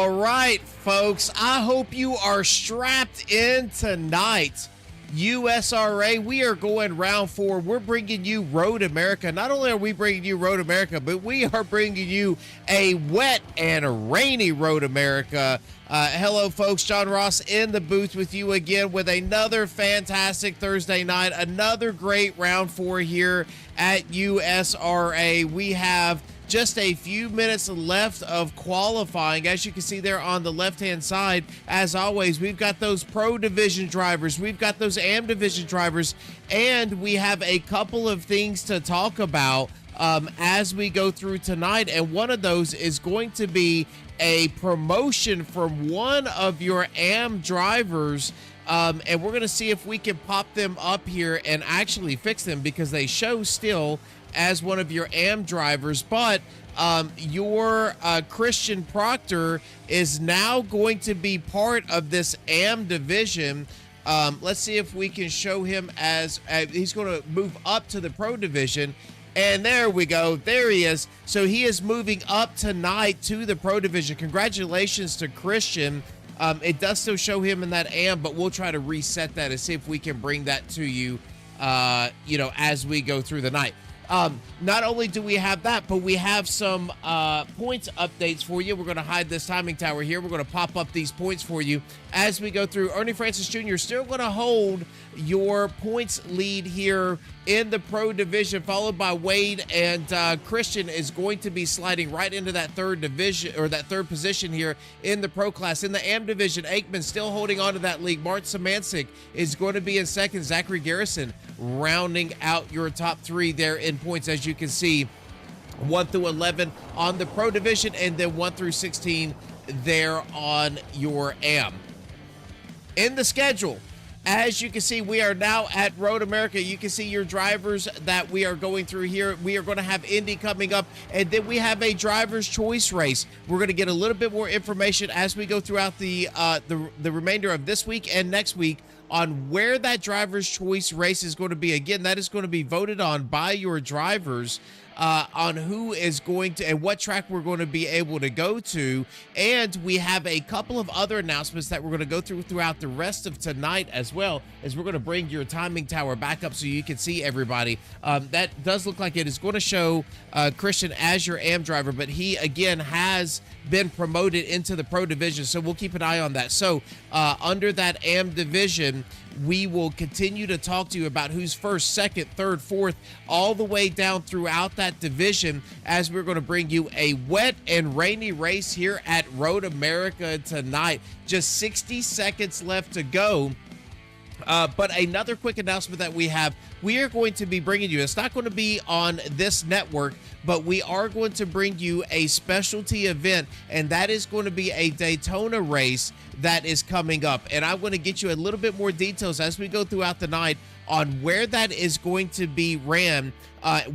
All right, folks, I hope you are strapped in tonight. USRA, we are going round 4. We're bringing you Road America. Not only are we bringing you Road America, but we are bringing you a wet and rainy Road America. Hello, folks. John Ross in the booth with you again with another fantastic Thursday night. Another great round 4 here at USRA. We have just a few minutes left of qualifying. As you can see there on the left-hand side, as always, we've got those Pro Division drivers, we've got those AM Division drivers, and we have a couple of things to talk about as we go through tonight. And one of those is going to be a promotion from one of your AM drivers. And we're going to see if we can pop them up here and actually fix them, because they show still as one of your AM drivers, but your Christian Proctor is now going to be part of this AM division. Let's see if we can show him as he's going to move up to the Pro division. And there we go. There he is. So he is moving up tonight to the Pro division. Congratulations to Christian. It does still show him in that AM, but we'll try to reset that and see if we can bring that to you, as we go through the night. Not only do we have that, but we have some points updates for you. We're going to hide this timing tower here. We're going to pop up these points for you as we go through. Ernie Francis Jr. still going to hold your points lead here in the Pro division, followed by Wade, and Christian is going to be sliding right into that third division, or that third position here in the Pro class. In the AM division, Aikman still holding on to that league. Martin Samancic is going to be in second. Zachary Garrison rounding out your top 3 there in points, as you can see, 1 through 11 on the Pro division, and then 1 through 16 there on your AM. In the schedule, as you can see, we are now at Road America. You can see your drivers that we are going through here. We are going to have Indy coming up, and then we have a driver's choice race. We're going to get a little bit more information as we go throughout the remainder of this week and next week on where that driver's choice race is going to be. Again, that is going to be voted on by your drivers on who is going to and what track we're going to be able to go to. And we have a couple of other announcements that we're going to go through throughout the rest of tonight, as well as we're going to bring your timing tower back up so you can see everybody. That does look like it is going to show Christian as your AM driver, but he again has been promoted into the Pro division, so we'll keep an eye on that. So under that AM division, we will continue to talk to you about who's first, second, third, fourth, all the way down throughout that division, as we're going to bring you a wet and rainy race here at Road America tonight. Just 60 seconds left to go. But another quick announcement that we have, we are going to be bringing you, it's not going to be on this network, but we are going to bring you a specialty event, and that is going to be a Daytona race that is coming up. And I'm going to get you a little bit more details as we go throughout the night on where that is going to be ran,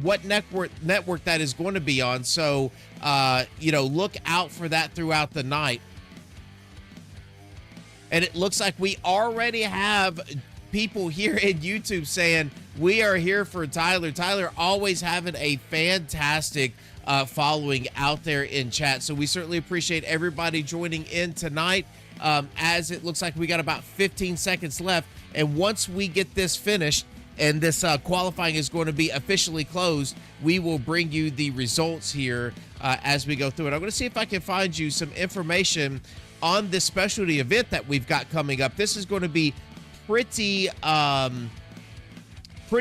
what network that is going to be on. So, look out for that throughout the night. And it looks like we already have people here in YouTube saying, we are here for Tyler. Tyler always having a fantastic following out there in chat. So we certainly appreciate everybody joining in tonight, as it looks like we got about 15 seconds left. And once we get this finished and this qualifying is going to be officially closed, we will bring you the results here as we go through it. I'm going to see if I can find you some information on this specialty event that we've got coming up. This is going to be pretty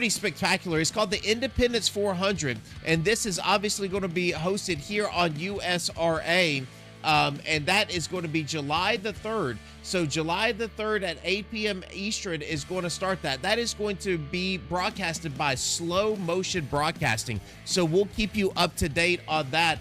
spectacular. It's called the Independence 400, and this is obviously going to be hosted here on USRA, and that is going to be July the 3rd. So July the 3rd at 8 p.m. Eastern is going to start that. That is going to be broadcasted by Slow Motion Broadcasting. So we'll keep you up to date on that.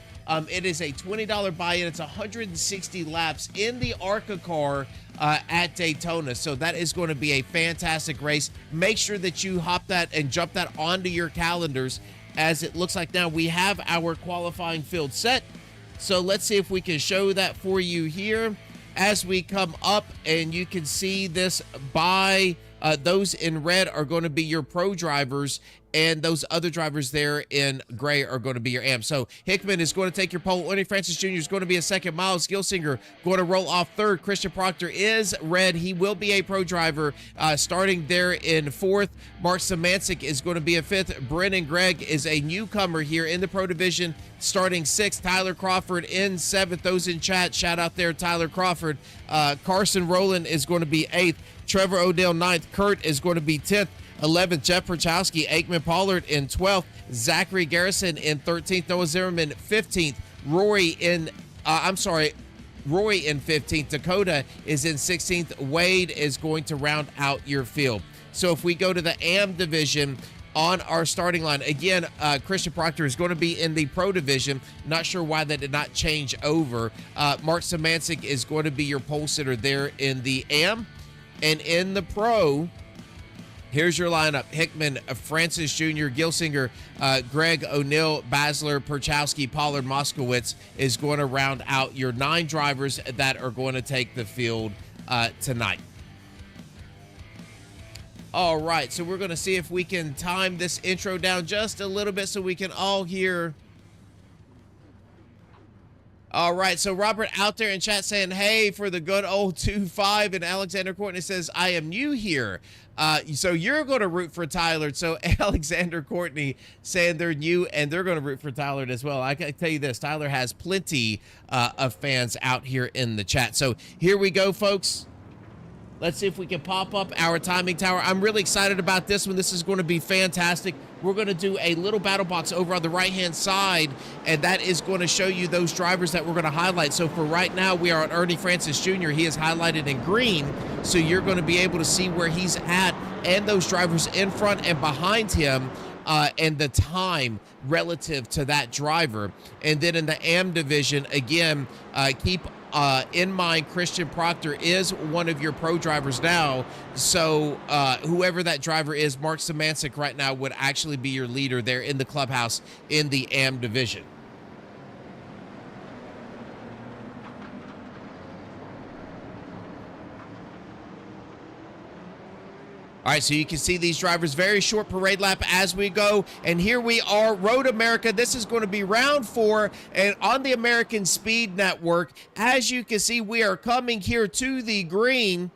It is a $20 buy-in. It's 160 laps in the ARCA car at Daytona. So that is going to be a fantastic race. Make sure that you hop that and jump that onto your calendars, as it looks like now we have our qualifying field set. So let's see if we can show that for you here as we come up, and you can see this by Those in red are going to be your pro drivers, and those other drivers there in gray are going to be your AM. So Hickman is going to take your pole. Ernie Francis Jr. is going to be a second. Miles Gilsinger going to roll off third. Christian Proctor is red. He will be a pro driver starting there in fourth. Mark Samancic is going to be a fifth. Brennan Gregg is a newcomer here in the pro division starting sixth. Tyler Crawford in seventh. Those in chat, shout out there, Tyler Crawford. Carson Rowland is going to be eighth. Trevor Odell ninth. Kurt is going to be 10th. 11th, Jeff Perchowski. Aikman Pollard in 12th. Zachary Garrison in 13th. Noah Zimmerman 15th. Roy in 15th. Dakota is in 16th. Wade is going to round out your field. So if we go to the AM division on our starting line, again, Christian Proctor is going to be in the pro division. Not sure why that did not change over. Mark Samancic is going to be your pole sitter there in the AM. And in the pro, here's your lineup. Hickman, Francis Jr., Gilsinger, Greg, O'Neill, Basler, Perchowski, Pollard, Moskowitz is going to round out your 9 drivers that are going to take the field tonight. All right, so we're going to see if we can time this intro down just a little bit so we can all hear. All right, so Robert out there in chat saying, hey, for the good old 2-5, and Alexander Courtney says, I am new here. So you're going to root for Tyler. So Alexander Courtney saying they're new, and they're going to root for Tyler as well. I can tell you this, Tyler has plenty of fans out here in the chat. So here we go, folks. Let's see if we can pop up our timing tower. I'm really excited about this one. This is going to be fantastic. We're going to do a little battle box over on the right-hand side, and that is going to show you those drivers that we're going to highlight. So for right now, we are on Ernie Francis Jr. He is highlighted in green, so you're going to be able to see where he's at and those drivers in front and behind him, and the time relative to that driver. And then in the AM division, again, keep in mind, Christian Proctor is one of your pro drivers now. So whoever that driver is, Mark Samancic right now would actually be your leader there in the clubhouse in the AM division. All right, so you can see these drivers, very short parade lap as we go. And here we are, Road America. This is going to be round 4 and on the American Speed Network. As you can see, we are coming here to the green.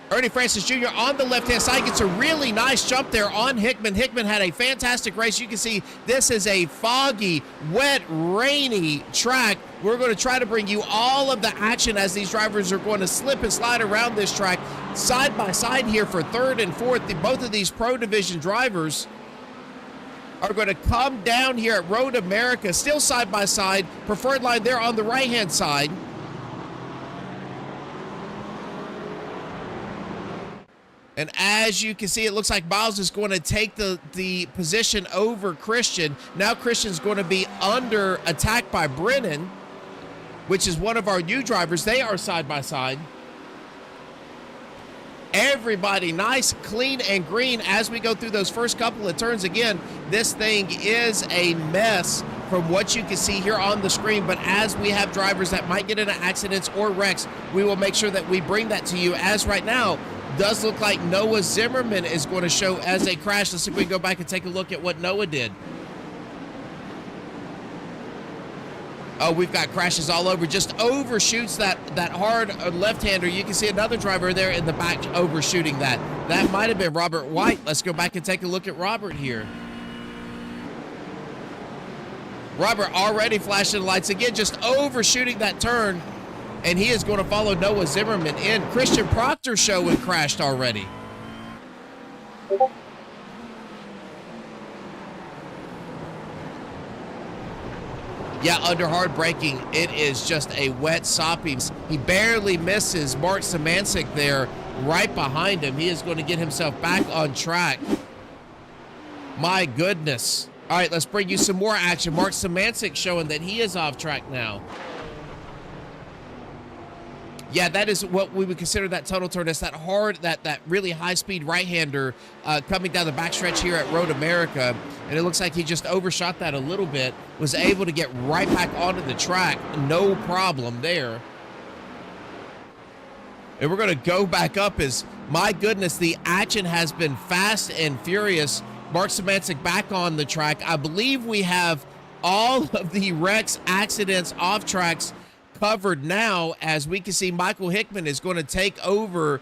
Ernie Francis Jr. on the left-hand side gets a really nice jump there on Hickman. Hickman had a fantastic race. You can see this is a foggy, wet, rainy track. We're going to try to bring you all of the action as these drivers are going to slip and slide around this track side by side here for third and fourth. Both of these Pro Division drivers are going to come down here at Road America, still side by side. Preferred line there on the right-hand side. And as you can see, it looks like Miles is going to take the position over Christian. Now Christian's going to be under attack by Brennan, which is one of our new drivers. They are side by side. Everybody nice, clean, and green as we go through those first couple of turns. Again, this thing is a mess from what you can see here on the screen, but as we have drivers that might get into accidents or wrecks, we will make sure that we bring that to you. As right now, does look like Noah Zimmerman is going to show as a crash. Let's see if we can go back and take a look at what Noah did. Oh, we've got crashes all over. Just overshoots that hard left-hander. You can see another driver there in the back overshooting that. That might have been Robert White. Let's go back and take a look at Robert here. Robert already flashing the lights again, just overshooting that turn. And he is going to follow Noah Zimmerman in. Christian Proctor showing crashed already. Yeah, under hard braking, it is just a wet soppy. He barely misses Mark Samancic there right behind him. He is going to get himself back on track. My goodness. All right, let's bring you some more action. Mark Samancic showing that he is off track now. Yeah, that is what we would consider that tunnel turn. It's that hard, that really high-speed right-hander coming down the backstretch here at Road America. And it looks like he just overshot that a little bit, was able to get right back onto the track. No problem there. And we're going to go back up as, my goodness, the action has been fast and furious. Mark Szymanczyk back on the track. I believe we have all of the wrecks, accidents, off tracks covered now, as we can see Michael Hickman is going to take over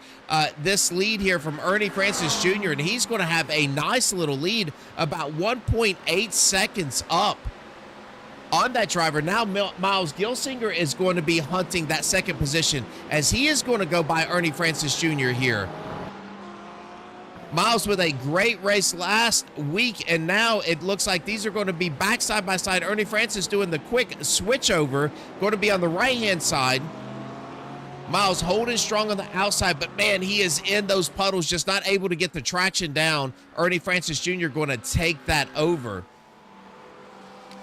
this lead here from Ernie Francis Jr., and he's going to have a nice little lead, about 1.8 seconds up on that driver. Now Miles Gilsinger is going to be hunting that second position, as he is going to go by Ernie Francis Jr. here. Miles with a great race last week, and now it looks like these are going to be back side by side. Ernie Francis doing the quick switch over, going to be on the right-hand side. Miles holding strong on the outside, but man, he is in those puddles, just not able to get the traction down. Ernie Francis Jr. going to take that over.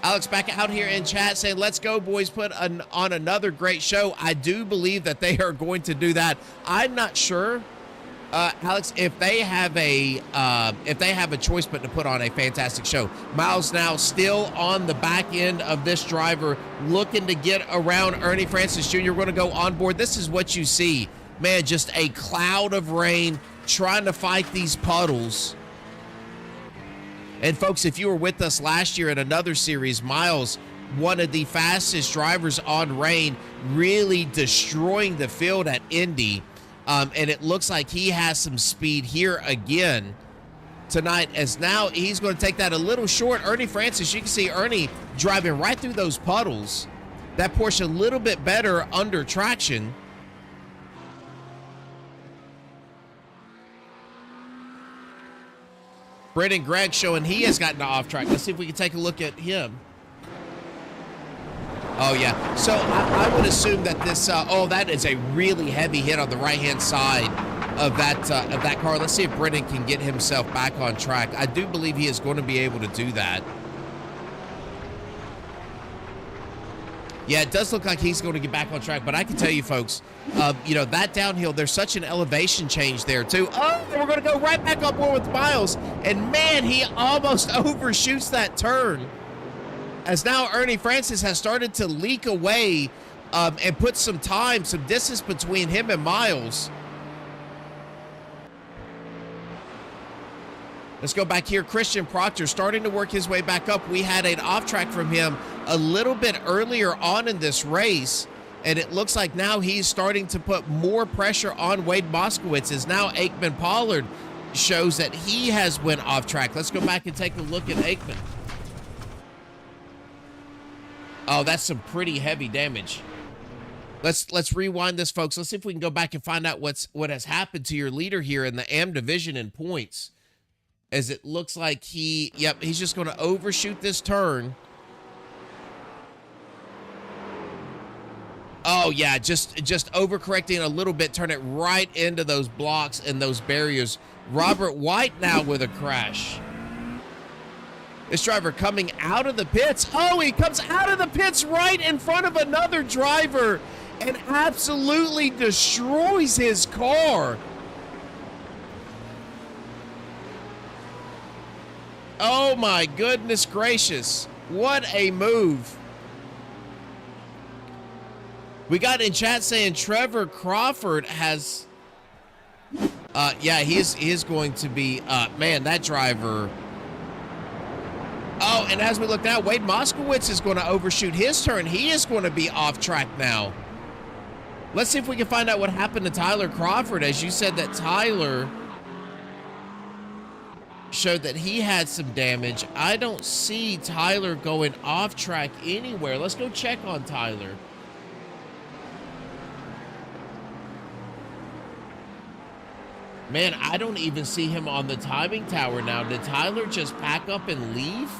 Alex back out here in chat saying, let's go, boys, put on another great show. I do believe that they are going to do that. I'm not sure, Alex, if they have a choice but to put on a fantastic show. Miles now still on the back end of this driver, looking to get around Ernie Francis Jr. We're going to go on board. This is what you see. Man, just a cloud of rain trying to fight these puddles. And folks, if you were with us last year in another series, Miles, one of the fastest drivers on rain, really destroying the field at Indy. And it looks like he has some speed here again tonight, as now he's going to take that a little short. Ernie Francis, you can see Ernie driving right through those puddles. That Porsche a little bit better under traction. Brendan Gregg showing he has gotten off track. Let's see if we can take a look at him. Oh, yeah. So I would assume that this, that is a really heavy hit on the right-hand side of that car. Let's see if Brendan can get himself back on track. I do believe he is going to be able to do that. Yeah, it does look like he's going to get back on track, but I can tell you, folks, that downhill, there's such an elevation change there, too. Oh, we're going to go right back on board with Miles, and man, he almost overshoots that turn, as now Ernie Francis has started to leak away and put some distance between him and Miles. Let's go back here. Christian Proctor starting to work his way back up. We had an off track from him a little bit earlier on in this race, and it looks like now he's starting to put more pressure on Wade Moskowitz, as now Aikman Pollard shows that he has went off track. Let's go back and take a look at Aikman. Oh, that's some pretty heavy damage. Let's rewind this, folks. Let's see if we can go back and find out what has happened to your leader here in the AM division in points, as it looks like he's just going to overshoot this turn. Oh, yeah, just overcorrecting a little bit, turn it right into those blocks and those barriers. Robert White now with a crash. This driver coming out of the pits. Oh, he comes out of the pits right in front of another driver and absolutely destroys his car. Oh, my goodness gracious. What a move. We got in chat saying Trevor Crawford has... he is going to be... man, that driver... Oh, and as we look now, Wade Moskowitz is going to overshoot his turn. He is going to be off track now. Let's see if we can find out what happened to Tyler Crawford. As you said that Tyler showed that he had some damage. I don't see Tyler going off track anywhere. Let's go check on Tyler. Man, I don't even see him on the timing tower now. Did Tyler just pack up and leave?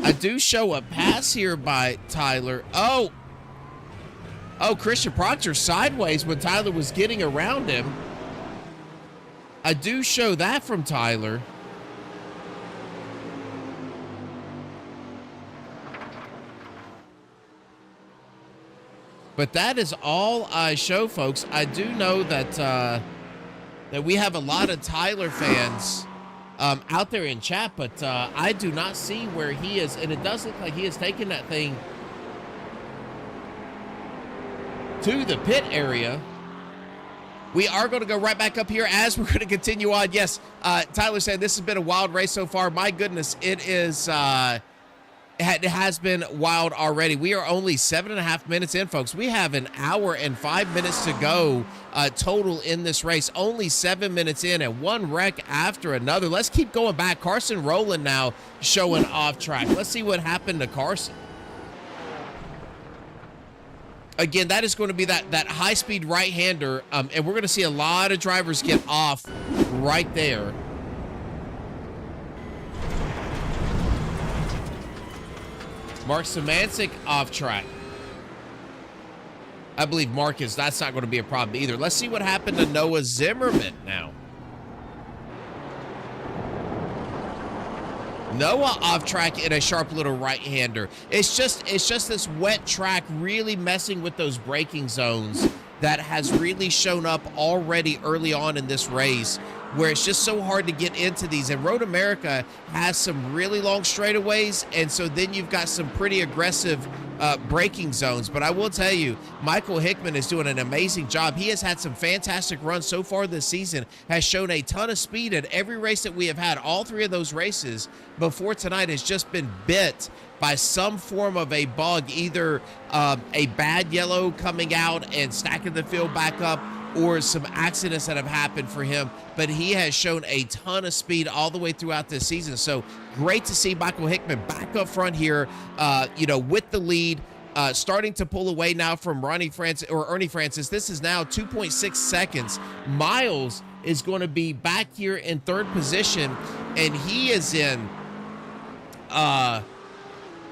I do show a pass here by Tyler. Oh, Christian Proctor sideways when Tyler was getting around him. I do show that from Tyler. But that is all I show, folks. I do know that that we have a lot of Tyler fans out there in chat, but I do not see where he is, and it does look like he has taken that thing to the pit area. We are going to go right back up here as we're going to continue on. Yes, Tyler said this has been a wild race so far. My goodness, it is. It has been wild already. We are only 7.5 minutes in, folks. We have an hour and 5 minutes to go total in this race. Only 7 minutes in and one wreck after another. Let's keep going back. Carson Rowland now showing off track. Let's see what happened to Carson. Again, that is going to be that high-speed right-hander, and we're going to see a lot of drivers get off right there. Mark Szymanczyk off track. I believe Marcus, that's not going to be a problem either. Let's see what happened to Noah Zimmerman now. Noah off track in a sharp little right-hander. It's just this wet track really messing with those braking zones that has really shown up already early on in this race, where it's just so hard to get into these. And Road America has some really long straightaways, and so then you've got some pretty aggressive braking zones. But I will tell you, Michael Hickman is doing an amazing job. He has had some fantastic runs so far this season, has shown a ton of speed at every race that we have had. All three of those races before tonight has just been bit by some form of a bug, either a bad yellow coming out and stacking the field back up, or some accidents that have happened for him. But he has shown a ton of speed all the way throughout this season. So great to see Michael Hickman back up front here, with the lead, starting to pull away now from Ernie Francis. This is now 2.6 seconds. Miles is going to be back here in third position, and he is in,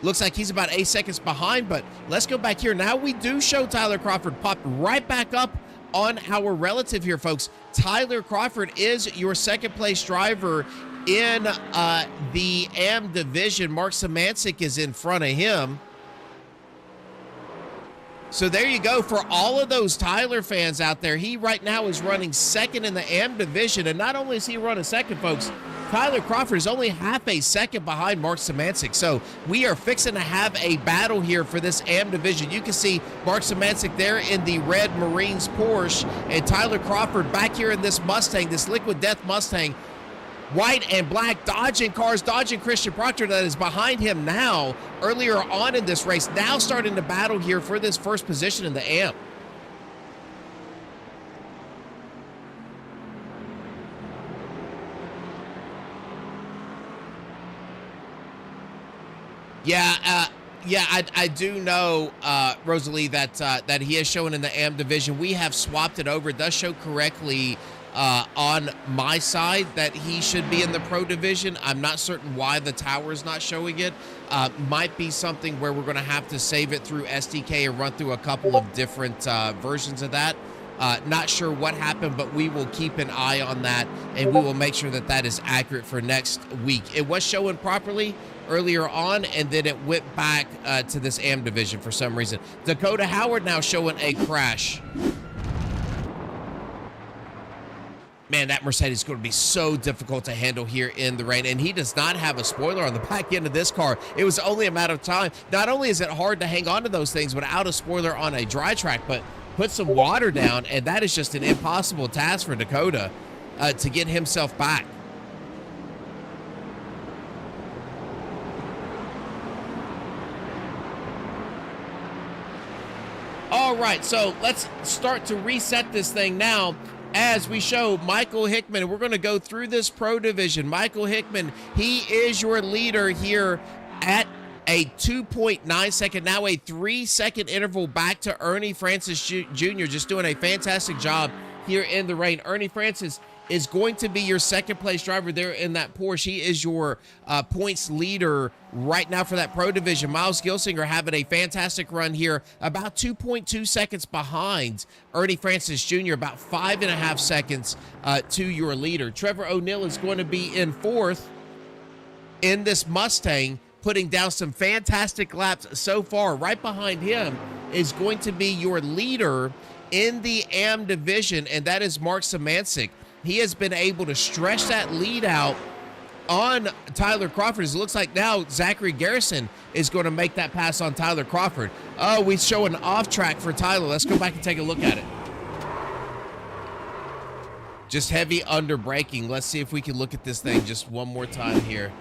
looks like he's about 8 seconds behind, but let's go back here. Now we do show Tyler Crawford popped right back up on our relative here, folks. Tyler Crawford is your second place driver in the AM division. Mark Szymanczyk is in front of him. So there you go. For all of those Tyler fans out there, he right now is running second in the AM division. And not only is he running second, folks, Tyler Crawford is only half a second behind Mark Szymanczyk. So we are fixing to have a battle here for this AM division. You can see Mark Szymanczyk there in the red Marines Porsche, and Tyler Crawford back here in this Mustang, this Liquid Death Mustang, white and black, dodging cars, dodging Christian Proctor that is behind him now, earlier on in this race, now starting to battle here for this first position in the AM. I do know, Rosalie, that he is showing in the AM division. We have swapped it over. It does show correctly on my side that he should be in the pro division. I'm not certain why the tower is not showing it. Might be something where we're going to have to save it through SDK and run through a couple of different versions of that. Not sure what happened, but we will keep an eye on that, and we will make sure that that is accurate for next week. It was showing properly earlier on, and then it went back to this AM division for some reason. Dakota Howard now showing a crash. Man, that Mercedes is going to be so difficult to handle here in the rain, and he does not have a spoiler on the back end of this car. It was only a matter of time. Not only is it hard to hang on to those things without a spoiler on a dry track, but put some water down, and that is just an impossible task for Dakota to get himself back. All right, so let's start to reset this thing now as we show Michael Hickman. We're going to go through this pro division. Michael Hickman, he is your leader here at a 2.9 second, now a 3-second interval back to Ernie Francis Jr., just doing a fantastic job here in the rain. Ernie Francis is going to be your second place driver there in that Porsche. He is your points leader right now for that pro division. Miles Gilsinger having a fantastic run here, about 2.2 seconds behind Ernie Francis Jr., about 5.5 seconds to your leader. Trevor O'Neill is going to be in fourth in this Mustang, putting down some fantastic laps so far. Right behind him is going to be your leader in the AM division, and that is Mark Szymanczyk. He has been able to stretch that lead out on Tyler Crawford. It looks like now Zachary Garrison is going to make that pass on Tyler Crawford. Oh, we show an off track for Tyler. Let's go back and take a look at it. Just heavy under braking. Let's see if we can look at this thing just one more time here.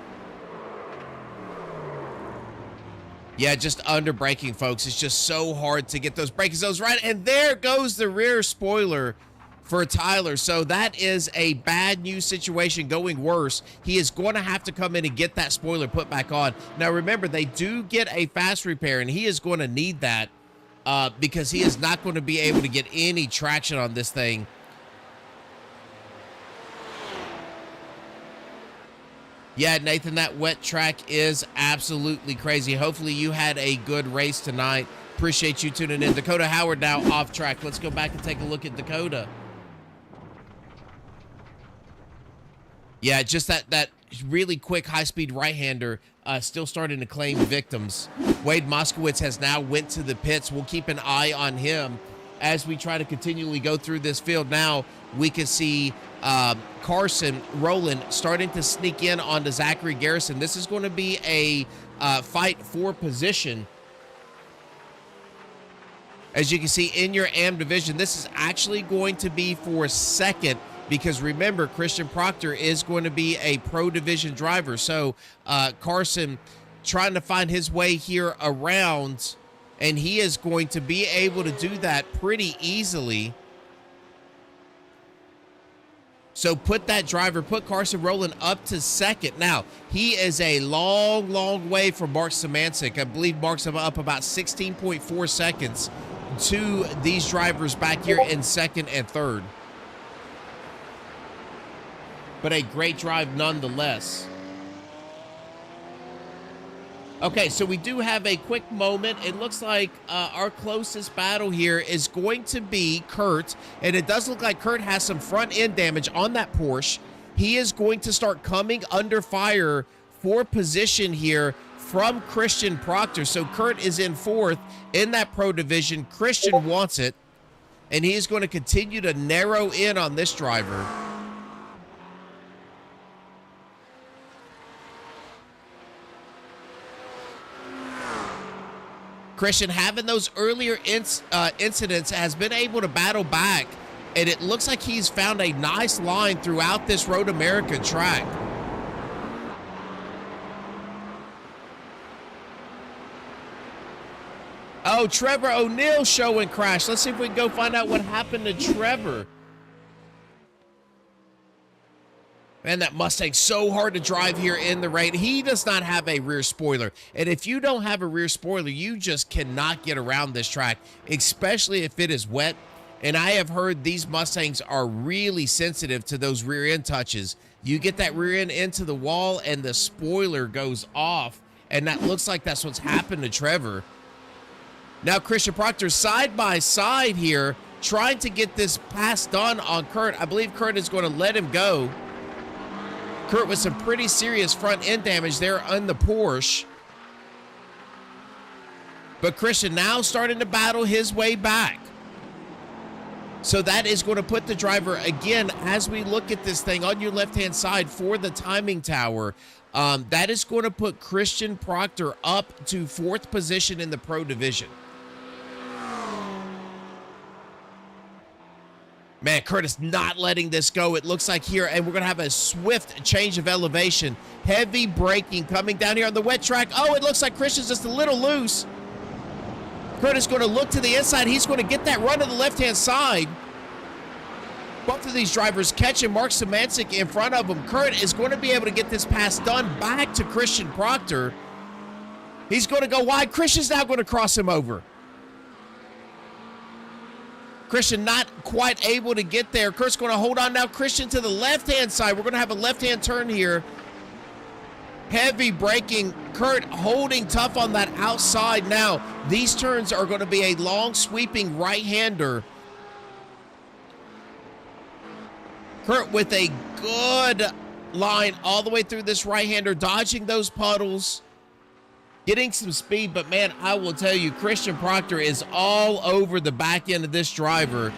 Yeah, just under braking, folks. It's just so hard to get those braking zones right. And there goes the rear spoiler for Tyler. So that is a bad news situation going worse. He is going to have to come in and get that spoiler put back on. Now, remember, they do get a fast repair, and he is going to need that because he is not going to be able to get any traction on this thing. Yeah, Nathan, that wet track is absolutely crazy. Hopefully you had a good race tonight. Appreciate you tuning in. Dakota Howard now off track. Let's go back and take a look at Dakota. Yeah, just that really quick high-speed right-hander still starting to claim victims. Wade Moskowitz has now went to the pits. We'll keep an eye on him as we try to continually go through this field. Now we can see Carson Rowland starting to sneak in onto Zachary Garrison. This is going to be a fight for position. As you can see in your AM division, this is actually going to be for second, because remember, Christian Proctor is going to be a pro division driver. So Carson trying to find his way here around, and he is going to be able to do that pretty easily. So put Carson Rowland up to second. Now, he is a long, long way from Mark Szymanczyk. I believe Mark's up about 16.4 seconds to these drivers back here in second and third. But a great drive nonetheless. Okay, so we do have a quick moment. It looks like our closest battle here is going to be Kurt, and it does look like Kurt has some front end damage on that Porsche. He is going to start coming under fire for position here from Christian Proctor. So Kurt is in fourth in that pro division. Christian wants it, and he is going to continue to narrow in on this driver. Christian, having those earlier incidents, has been able to battle back, and it looks like he's found a nice line throughout this Road America track. Oh, Trevor O'Neill showing crash. Let's see if we can go find out what happened to Trevor. Man, that Mustang's so hard to drive here in the rain. He does not have a rear spoiler. And if you don't have a rear spoiler, you just cannot get around this track, especially if it is wet. And I have heard these Mustangs are really sensitive to those rear end touches. You get that rear end into the wall and the spoiler goes off. And that looks like that's what's happened to Trevor. Now Christian Proctor side by side here, trying to get this pass done on Kurt. I believe Kurt is going to let him go. Kurt with some pretty serious front end damage there on the Porsche. But Christian now starting to battle his way back. So that is going to put the driver, again, as we look at this thing on your left-hand side for the timing tower, that is going to put Christian Proctor up to fourth position in the pro division. Man, Curtis not letting this go. It looks like here, and we're going to have a swift change of elevation. Heavy braking coming down here on the wet track. Oh, it looks like Christian's just a little loose. Curtis going to look to the inside. He's going to get that run to the left-hand side. Both of these drivers catching Mark Szymanczyk in front of him. Kurt is going to be able to get this pass done back to Christian Proctor. He's going to go wide. Christian's now going to cross him over. Christian not quite able to get there. Kurt's going to hold on now. Christian to the left-hand side. We're going to have a left-hand turn here. Heavy braking. Kurt holding tough on that outside. Now, these turns are going to be a long sweeping right-hander. Kurt with a good line all the way through this right-hander, dodging those puddles. Getting some speed, but man, I will tell you, Christian Proctor is all over the back end of this driver.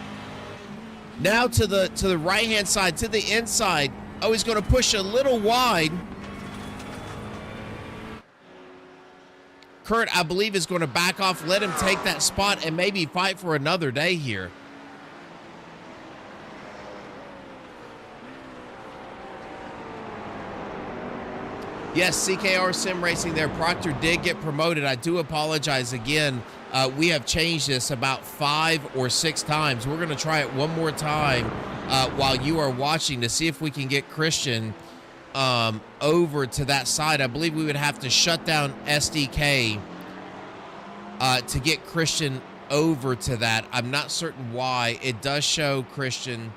Now to the right-hand side, to the inside. Oh, he's going to push a little wide. Kurt, I believe, is going to back off, let him take that spot, and maybe fight for another day here. Yes, CKR Sim Racing there. Proctor did get promoted. I do apologize again. We have changed this about 5 or 6 times. We're going to try it one more time while you are watching to see if we can get Christian over to that side. I believe we would have to shut down SDK to get Christian over to that. I'm not certain why. It does show Christian.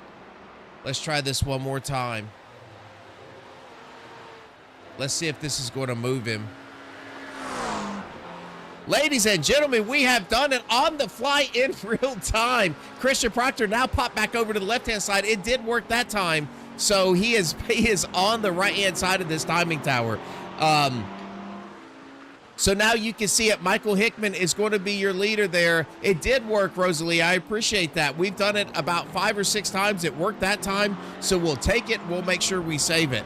Let's try this one more time. Let's see if this is going to move him. Ladies and gentlemen, we have done it on the fly in real time. Christian Proctor now popped back over to the left-hand side. It did work that time. So he is on the right-hand side of this timing tower. So now you can see it. Michael Hickman is going to be your leader there. It did work, Rosalie. I appreciate that. We've done it about 5 or 6 times. It worked that time. So we'll take it. We'll make sure we save it.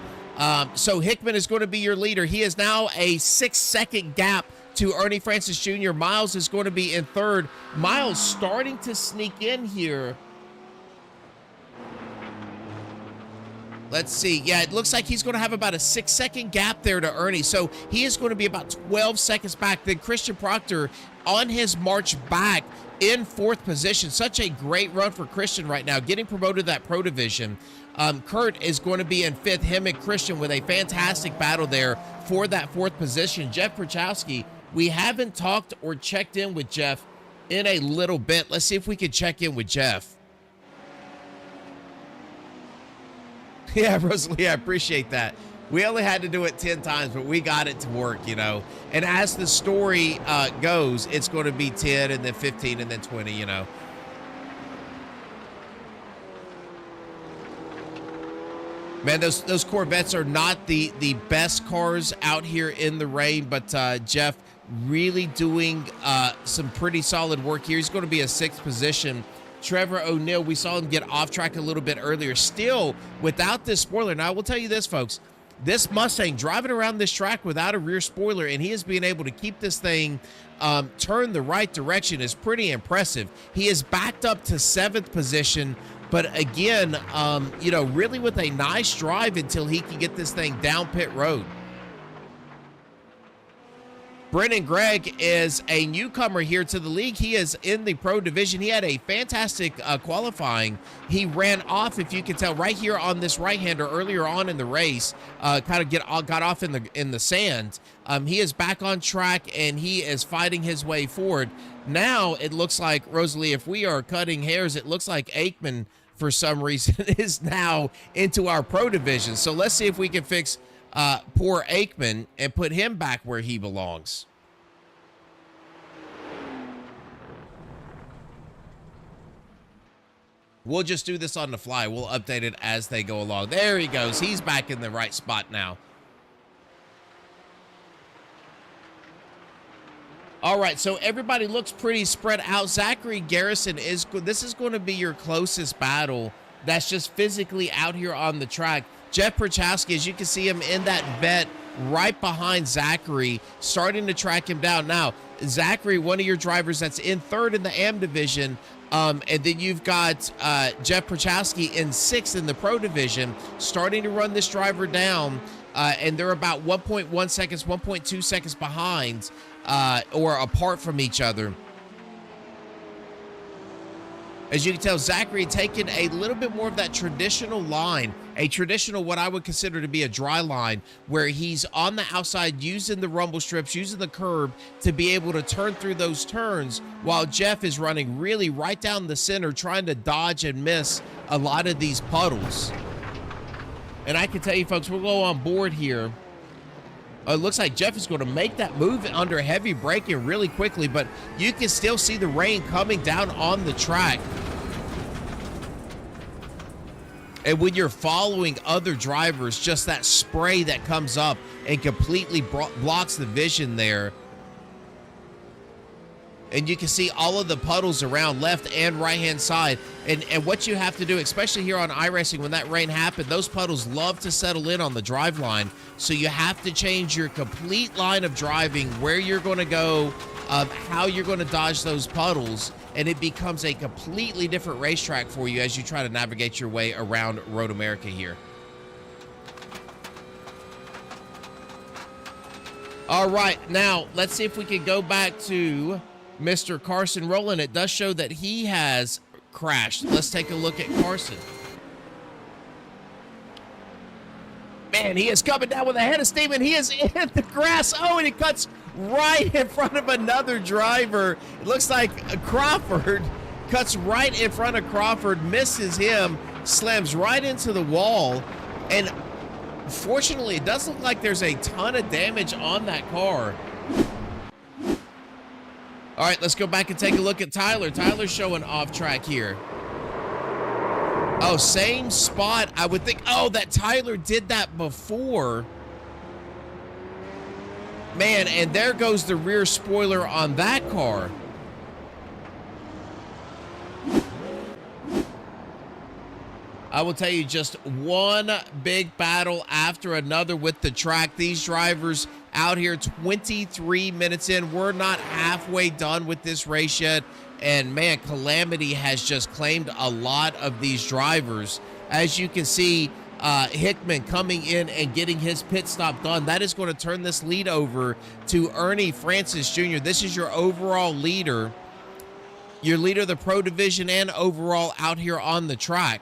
So Hickman is going to be your leader. He is now a 6-second gap to Ernie Francis Jr. Miles is going to be in third. Miles starting to sneak in here. Let's see. Yeah, it looks like he's going to have about a 6-second gap there to Ernie. So he is going to be about 12 seconds back. Then Christian Proctor on his march back in 4th position. Such a great run for Christian right now, getting promoted to that Pro Division. Kurt is going to be in 5th, him and Christian with a fantastic battle there for that 4th position. Jeff Prochowski, we haven't talked or checked in with Jeff in a little bit. Let's see if we can check in with Jeff. Yeah, Rosalie, I appreciate that. We only had to do it 10 times, but we got it to work, you know. And as the story goes, it's going to be 10 and then 15 and then 20, you know. Man, those Corvettes are not the best cars out here in the rain, but Jeff really doing some pretty solid work here. He's going to be a 6th position. Trevor O'Neill, we saw him get off track a little bit earlier. Still, without this spoiler. Now, I will tell you this, folks. This Mustang driving around this track without a rear spoiler, and he is being able to keep this thing turn the right direction is pretty impressive. He is backed up to 7th position. But again, you know, really with a nice drive until he can get this thing down pit road. Brennan Gregg is a newcomer here to the league. He is in the Pro Division. He had a fantastic qualifying. He ran off, if you can tell, right here on this right-hander earlier on in the race. Kind of got off in the sand. He is back on track, and he is fighting his way forward. Now it looks like, Rosalie, if we are cutting hairs, it looks like Aikman, for some reason, is now into our Pro Division. So let's see if we can fix poor Aikman and put him back where he belongs. We'll just do this on the fly. We'll update it as they go along. There he goes. He's back in the right spot now. All right, so everybody looks pretty spread out. Zachary Garrison is good. This is going to be your closest battle that's just physically out here on the track. Jeff Prochowski, as you can see him in that vet right behind Zachary, starting to track him down. Now, Zachary, one of your drivers that's in 3rd in the AM division, and then you've got Jeff Prochowski in 6th in the Pro Division, starting to run this driver down, and they're about 1.1 seconds, 1.2 seconds behind or apart from each other. As you can tell, Zachary taking a little bit more of that traditional line, a traditional, what I would consider to be a dry line, where he's on the outside using the rumble strips, using the curb to be able to turn through those turns, while Jeff is running really right down the center, trying to dodge and miss a lot of these puddles. And I can tell you, folks, we'll go on board here. It looks like Jeff is going to make that move under heavy braking really quickly, but you can still see the rain coming down on the track. And when you're following other drivers, just that spray that comes up and completely blocks the vision there. and you can see all of the puddles around left and right-hand side. And what you have to do, especially here on iRacing, when that rain happened, those puddles love to settle in on the drive line. So you have to change your complete line of driving, where you're going to go, how you're going to dodge those puddles, and it becomes a completely different racetrack for you as you try to navigate your way around Road America here. All right, now let's see if we can go back to Mr. Carson Rowland. It does show that he has crashed. Let's take a look at Carson. Man, he is coming down with a head of steam, and he is in the grass. Oh, and he cuts right in front of another driver. It looks like Crawford cuts right in front of Crawford, misses him, slams right into the wall, and fortunately, it does look like there's a ton of damage on that car. All right, let's go back and take a look at Tyler. Tyler's showing off track here. Oh, same spot. I would think, oh, that Tyler did that before. Man, and there goes the rear spoiler on that car. I will tell you, just one big battle after another with the track. These drivers out here 23 minutes in. We're not halfway done with this race yet. And man, calamity has just claimed a lot of these drivers. As you can see, Hickman coming in and getting his pit stop done. That is going to turn this lead over to Ernie Francis Jr. This is your overall leader. Your leader of the Pro Division and overall out here on the track.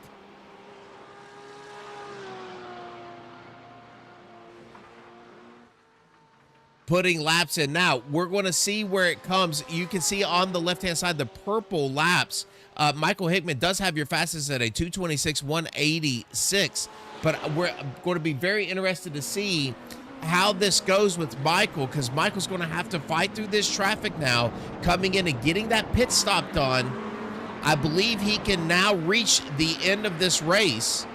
Putting laps in. Now, we're going to see where it comes. You can see on the left-hand side, the purple laps. Michael Hickman does have your fastest at a 226.186, but we're going to be very interested to see how this goes with Michael, because Michael's going to have to fight through this traffic now, coming in and getting that pit stop done. I believe he can now reach the end of this race.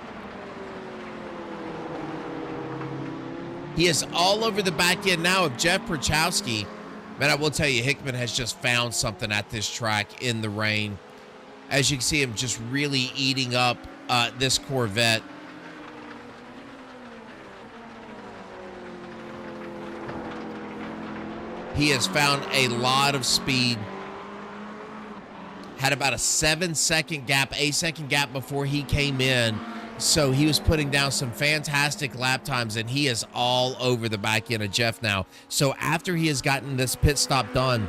He is all over the back end now of Jeff Perchowski. Man, I will tell you, Hickman has just found something at this track in the rain. As you can see him just really eating up this Corvette. He has found a lot of speed. Had about a 7-second gap, 8-second gap before he came in. So he was putting down some fantastic lap times, and he is all over the back end of Jeff now. So after he has gotten this pit stop done,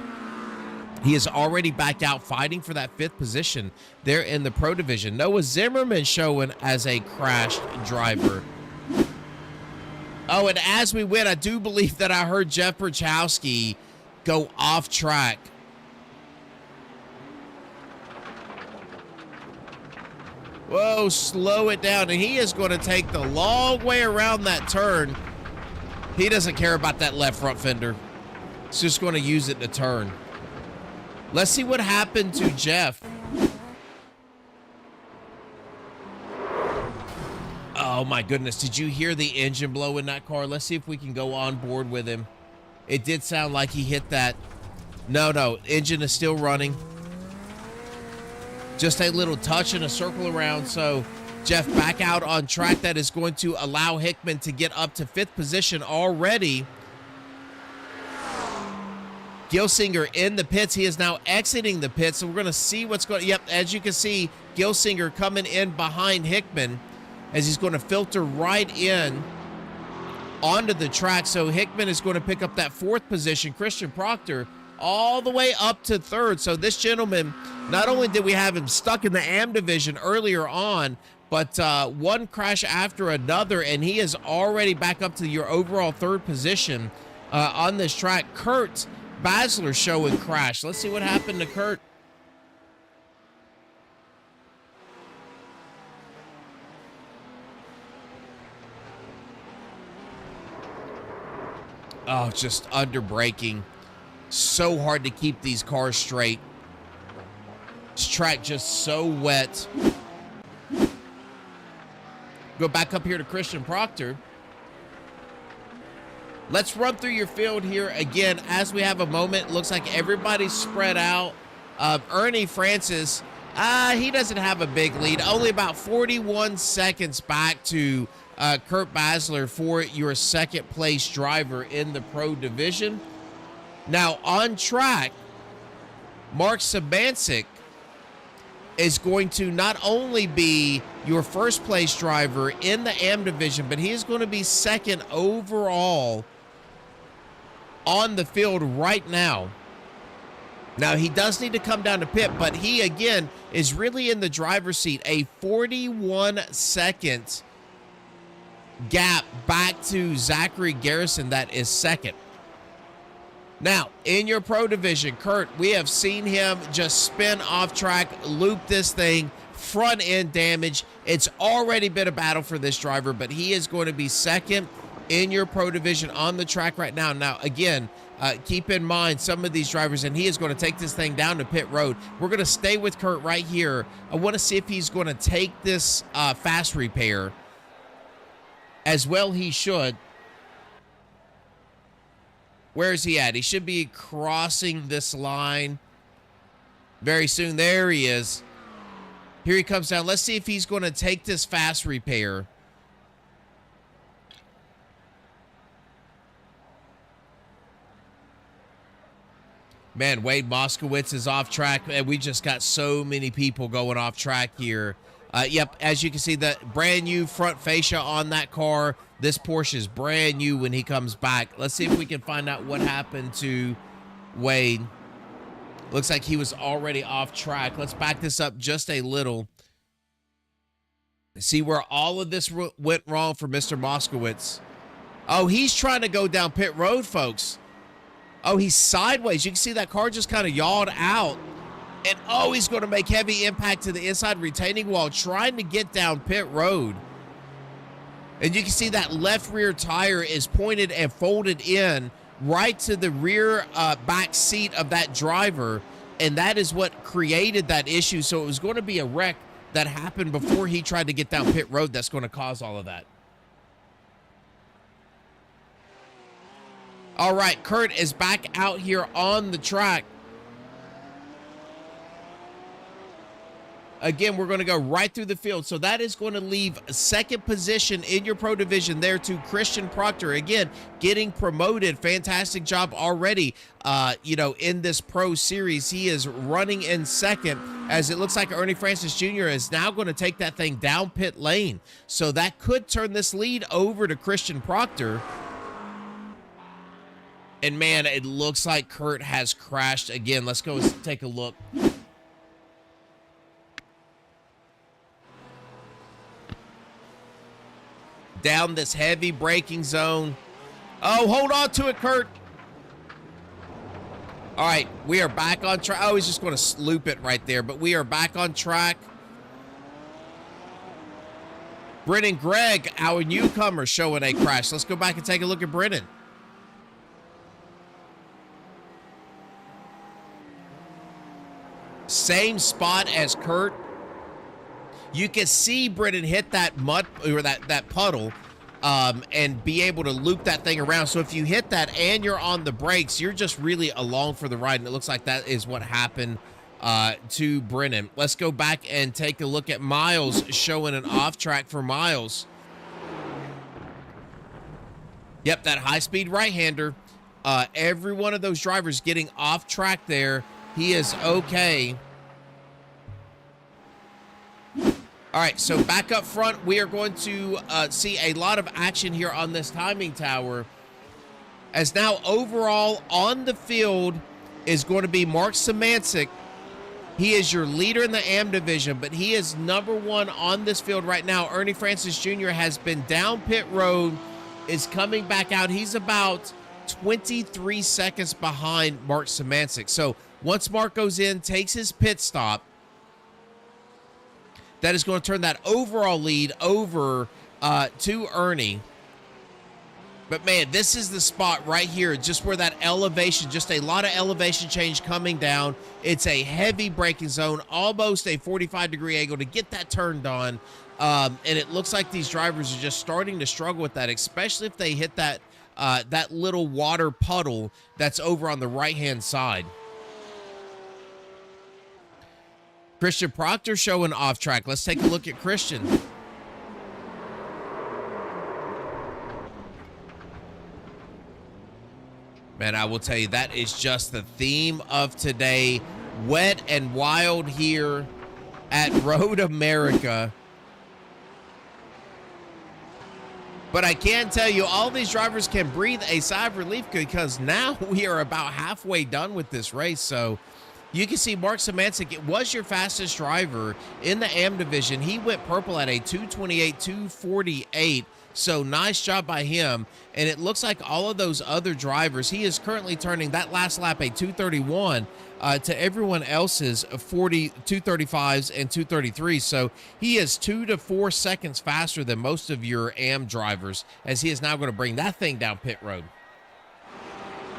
he is already back out fighting for that 5th position there in the Pro Division. Noah Zimmerman showing as a crashed driver. Oh, and as we went, I do believe that I heard Jeff Perchowski go off track. Whoa, slow it down. And he is going to take the long way around that turn. He doesn't care about that left front fender. He's just going to use it to turn. Let's see what happened to Jeff. Oh, my goodness. Did you hear the engine blow in that car? Let's see if we can go on board with him. It did sound like he hit that. No, engine is still running. Just a little touch and a circle around. So Jeff back out on track. That is going to allow Hickman to get up to 5th position already. Gilsinger in the pits. He is now exiting the pits. So we're going to see what's going. Yep, as you can see, Gilsinger coming in behind Hickman as he's going to filter right in onto the track. So Hickman is going to pick up that 4th position. Christian Proctor all the way up to 3rd. So this gentleman, not only did we have him stuck in the AM division earlier on, but one crash after another, and he is already back up to your overall 3rd position on this track. Kurt Basler showing crash. Let's see what happened to Kurt. Oh, just under braking. So hard to keep these cars straight. This track just so wet. Go back up here to Christian Proctor. Let's run through your field here again as we have a moment. Looks like everybody's spread out. Ernie Francis, he doesn't have a big lead. Only about 41 seconds back to Kurt Basler for your second place driver in the pro division. Now on track, Mark Sabancic is going to not only be your first place driver in the AM division, but he is going to be second overall on the field right now. Now, he does need to come down to pit, but he, again, is really in the driver's seat. A 41-second gap back to Zachary Garrison that is second. Now, in your pro division, Kurt, we have seen him just spin off track, loop this thing, front end damage. It's already been a battle for this driver, but he is going to be second in your pro division on the track right now. Now, again, keep in mind some of these drivers, and he is going to take this thing down to pit road. We're going to stay with Kurt right here. I want to see if he's going to take this fast repair. As well he should. Where is he at? He should be crossing this line very soon. There he is. Here he comes down. Let's see if he's going to take this fast repair. Man, Wade Moskowitz is off track, and we just got so many people going off track here. Yep, as you can see, the brand new front fascia on that car. This Porsche is brand new when he comes back. Let's see if we can find out what happened to Wade. Looks like he was already off track. Let's back this up just a little. See where all of this went wrong for Mr. Moskowitz. Oh, he's trying to go down pit road, folks. Oh, he's sideways. You can see that car just kind of yawed out. And, oh, he's going to make heavy impact to the inside retaining wall, trying to get down pit road. And you can see that left rear tire is pointed and folded in right to the rear back seat of that driver. And that is what created that issue. So it was going to be a wreck that happened before he tried to get down pit road that's going to cause all of that. All right, Kurt is back out here on the track. Again, we're going to go right through the field. So that is going to leave second position in your pro division there to Christian Proctor. Again, getting promoted. Fantastic job already, in this pro series. He is running in second as it looks like Ernie Francis Jr. is now going to take that thing down pit lane. So that could turn this lead over to Christian Proctor. And, man, it looks like Kurt has crashed again. Let's go take a look. Down this heavy braking zone. Oh, hold on to it, Kurt. All right, we are back on track. Oh, he's just going to loop it right there, but we are back on track. Brennan Gregg, our newcomer, showing a crash. Let's go back and take a look at Brennan. Same spot as Kurt. You can see Brennan hit that mud or that puddle and be able to loop that thing around. So if you hit that and you're on the brakes, you're just really along for the ride. And it looks like that is what happened to Brennan. Let's go back and take a look at Miles, showing an off track for Miles. Yep, that high-speed right-hander. Every one of those drivers getting off track there. He is okay. All right, so back up front, we are going to see a lot of action here on this timing tower. As now overall on the field is going to be Mark Szymanczyk. He is your leader in the AM division, but he is number one on this field right now. Ernie Francis Jr. has been down pit road, is coming back out. He's about 23 seconds behind Mark Szymanczyk. So once Mark goes in, takes his pit stop, that is going to turn that overall lead over to Ernie. But, man, this is the spot right here, just where that elevation, just a lot of elevation change coming down. It's a heavy braking zone, almost a 45-degree angle to get that turned on. And it looks like these drivers are just starting to struggle with that, especially if they hit that that little water puddle that's over on the right-hand side. Christian Proctor showing off track. Let's take a look at Christian. Man, I will tell you, that is just the theme of today. Wet and wild here at Road America. But I can tell you, all these drivers can breathe a sigh of relief because now we are about halfway done with this race. So you can see Mark Szymanczyk, it was your fastest driver in the AM division. He went purple at a 2:28.248. So nice job by him. And it looks like all of those other drivers, he is currently turning that last lap a 2:31 to everyone else's 2:35s and 2:33. So he is 2 to 4 seconds faster than most of your AM drivers, as he is now going to bring that thing down pit road.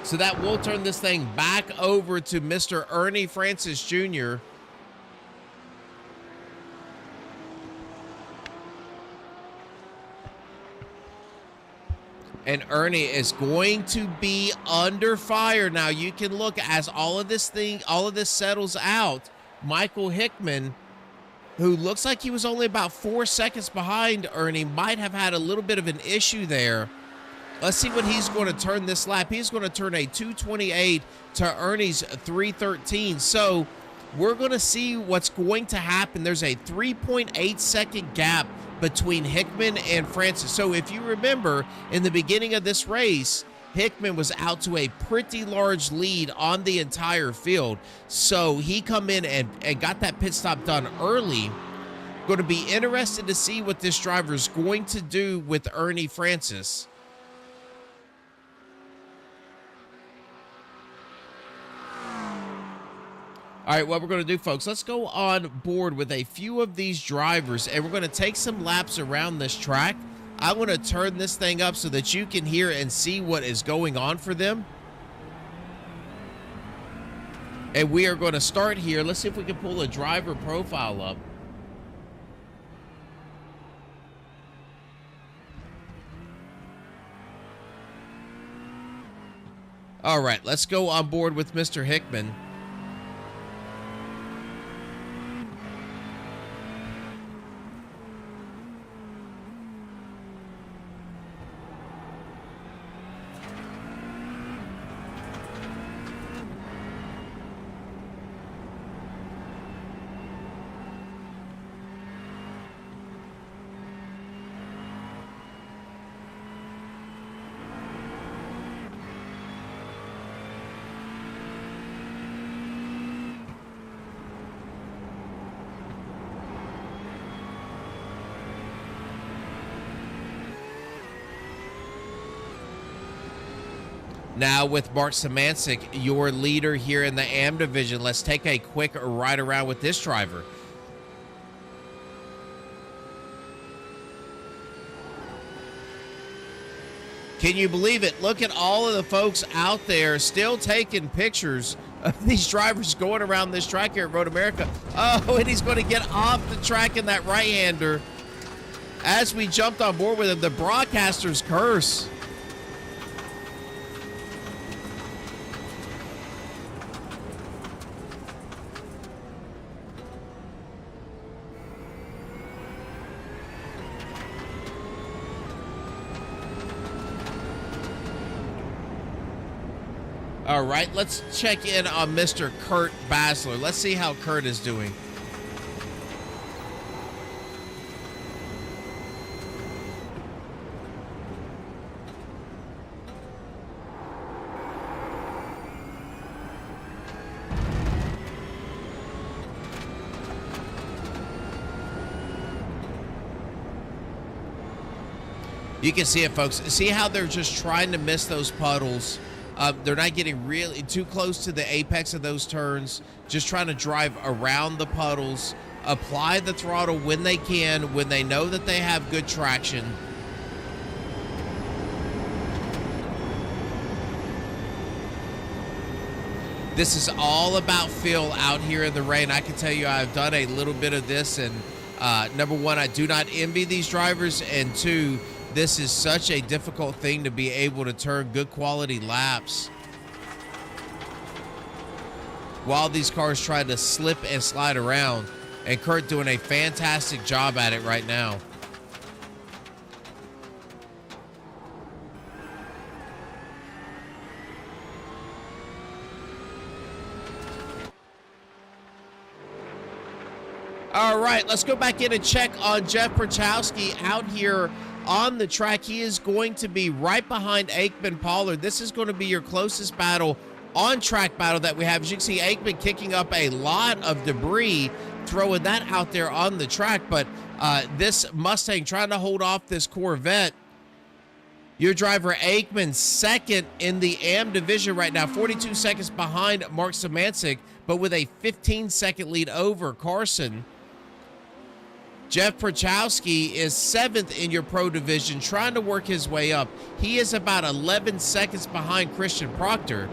So that will turn this thing back over to Mr. Ernie Francis Jr. And Ernie is going to be under fire. Now you can look as all of this settles out. Michael Hickman, who looks like he was only about 4 seconds behind Ernie, might have had a little bit of an issue there. Let's see what he's going to turn this lap. He's going to turn a 2:28 to Ernie's 3:13. So we're going to see what's going to happen. There's a 3.8 second gap between Hickman and Francis. So if you remember, in the beginning of this race, Hickman was out to a pretty large lead on the entire field. So he come in and got that pit stop done early. Going to be interested to see what this driver is going to do with Ernie Francis. All right, what we're going to do, folks, let's go on board with a few of these drivers, and we're going to take some laps around this track. I want to turn this thing up so that you can hear and see what is going on for them. And we are going to start here. Let's see if we can pull a driver profile up. All right, let's go on board with Mr. Hickman. Now with Mark Szymanczyk, your leader here in the AM division, let's take a quick ride around with this driver. Can you believe it? Look at all of the folks out there still taking pictures of these drivers going around this track here at Road America. Oh, and he's going to get off the track in that right-hander. As we jumped on board with him, the broadcaster's curse. All right, let's check in on Mr. Kurt Basler. Let's see how Kurt is doing. You can see it, folks. See how they're just trying to miss those puddles. They're not getting really too close to the apex of those turns, just trying to drive around the puddles, apply the throttle when they can, when they know that they have good traction. This is all about feel out here in the rain. I can tell you I've done a little bit of this, and number one, I do not envy these drivers, and two, This is such a difficult thing to be able to turn good quality laps while these cars try to slip and slide around. And Kurt doing a fantastic job at it right now. All right, let's go back in and check on Jeff Perchowski out here on the track. He is going to be right behind Aikman Pollard. This is going to be your closest battle, on-track battle that we have. As you can see, Aikman kicking up a lot of debris, throwing that out there on the track. But this Mustang trying to hold off this Corvette. Your driver Aikman second in the AM division right now, 42 seconds behind Mark Szymanczyk, but with a 15-second lead over Carson. Jeff Perchowski is seventh in your pro division, trying to work his way up. He is about 11 seconds behind Christian Proctor.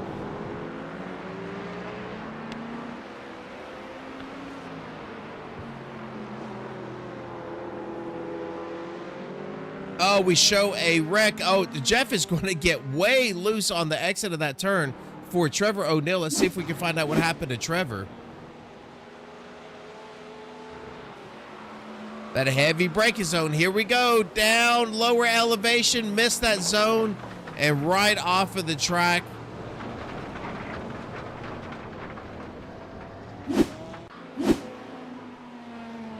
Oh, we show a wreck. Oh, Jeff is going to get way loose on the exit of that turn for Trevor O'Neill. Let's see if we can find out what happened to Trevor. That heavy braking zone. Here we go. Down, lower elevation. Missed that zone. And right off of the track.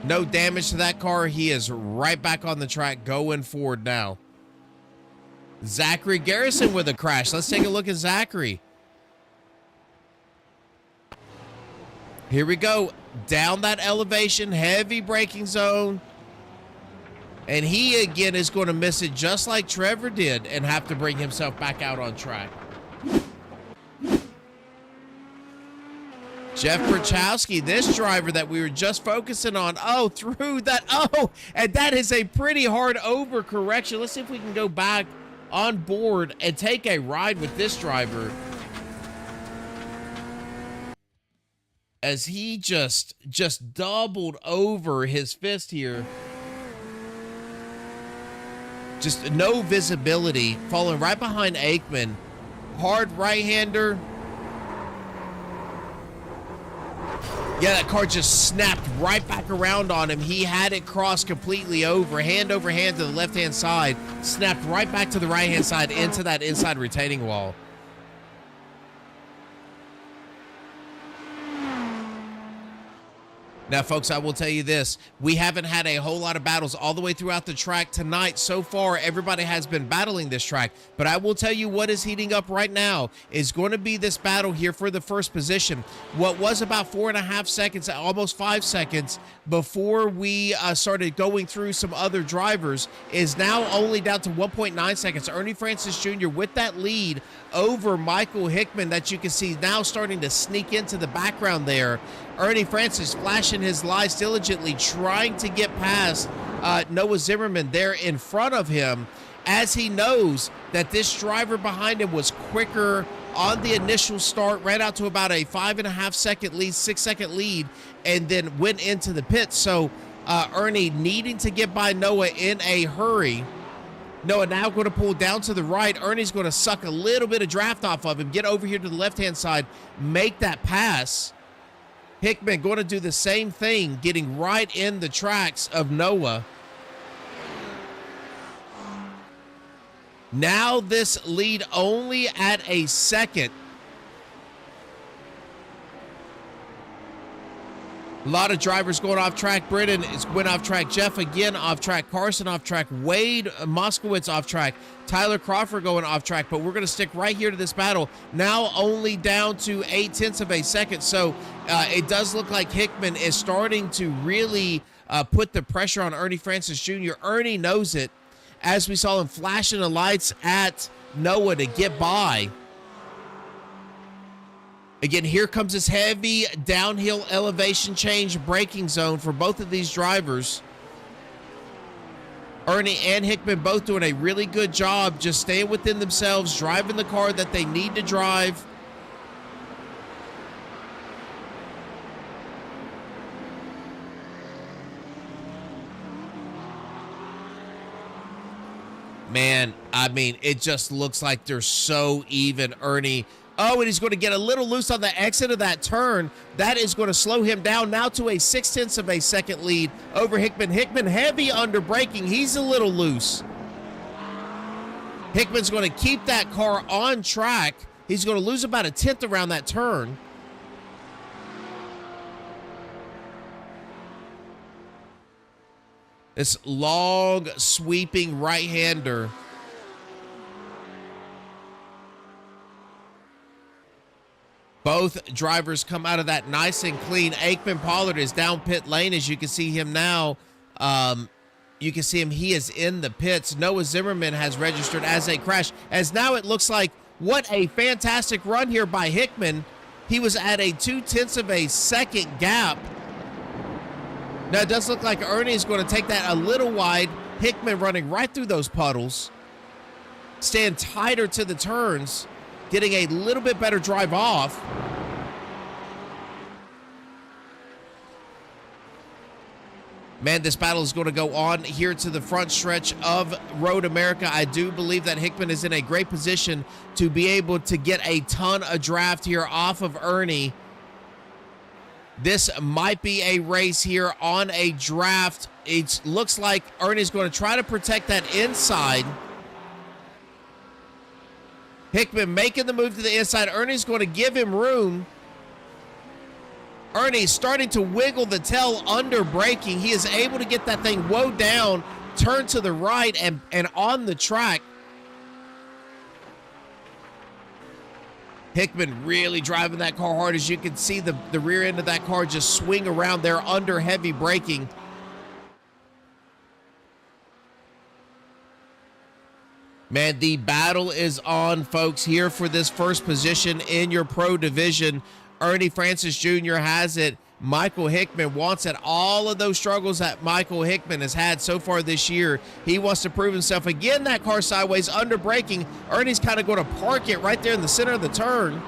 No damage to that car. He is right back on the track going forward now. Zachary Garrison with a crash. Let's take a look at Zachary. Here we go. Down that elevation, heavy braking zone. And he again is going to miss it just like Trevor did and have to bring himself back out on track. Jeff Perchowski, this driver that we were just focusing on, oh, through that, oh, and that is a pretty hard overcorrection. Let's see if we can go back on board and take a ride with this driver, as he just doubled over his fist here. Just no visibility, falling right behind Aikman. Hard right-hander. Yeah, that car just snapped right back around on him. He had it crossed completely over hand to the left-hand side, snapped right back to the right-hand side into that inside retaining wall. Now, folks, I will tell you this. We haven't had a whole lot of battles all the way throughout the track tonight. So far, everybody has been battling this track. But I will tell you what is heating up right now is going to be this battle here for the first position. What was about 4.5 seconds, almost 5 seconds, before we started going through some other drivers is now only down to 1.9 seconds. Ernie Francis Jr. with that lead over Michael Hickman that you can see now starting to sneak into the background there. Ernie Francis flashing his lights diligently, trying to get past Noah Zimmerman there in front of him, as he knows that this driver behind him was quicker on the initial start, ran out to about a 5.5 second lead, 6 second lead, and then went into the pits. So Ernie needing to get by Noah in a hurry. Noah now going to pull down to the right. Ernie's going to suck a little bit of draft off of him, get over here to the left-hand side, make that pass. Hickman going to do the same thing, getting right in the tracks of Noah. Now this lead only at a second. A lot of drivers going off track. Britton went off track. Jeff again off track. Carson off track. Wade Moskowitz off track. Tyler Crawford going off track. But we're going to stick right here to this battle. Now only down to 0.8 of a second. So it does look like Hickman is starting to really put the pressure on Ernie Francis Jr. Ernie knows it, as we saw him flashing the lights at Noah to get by. Again, here comes this heavy downhill elevation change braking zone for both of these drivers. Ernie and Hickman both doing a really good job just staying within themselves, driving the car that they need to drive. Man, I mean, it just looks like they're so even, Ernie. Oh, and he's going to get a little loose on the exit of that turn. That is going to slow him down now to a 0.6 of a second lead over Hickman. Hickman heavy under braking. He's a little loose. Hickman's going to keep that car on track. He's going to lose about 1/10 around that turn. This long, sweeping right-hander. Both drivers come out of that nice and clean. Aikman Pollard is down pit lane, as you can see him now. You can see him. He is in the pits. Noah Zimmerman has registered as a crash, as now it looks like what a fantastic run here by Hickman. He was at a 0.2 of a second gap. Now, it does look like Ernie is going to take that a little wide. Hickman running right through those puddles. Staying tighter to the turns. Getting a little bit better drive off. Man, this battle is going to go on here to the front stretch of Road America. I do believe that Hickman is in a great position to be able to get a ton of draft here off of Ernie. This might be a race here on a draft. It looks like Ernie's going to try to protect that inside. Hickman making the move to the inside. Ernie's going to give him room. Ernie's starting to wiggle the tail under braking. He is able to get that thing woe down, turn to the right, and on the track. Hickman really driving that car hard. As you can see, the rear end of that car just swing around there under heavy braking. Man, the battle is on, folks, here for this first position in your pro division. Ernie Francis Jr. has it. Michael Hickman wants it. All of those struggles that Michael Hickman has had so far this year, he wants to prove himself. Again, that car sideways, under braking. Ernie's kind of going to park it right there in the center of the turn.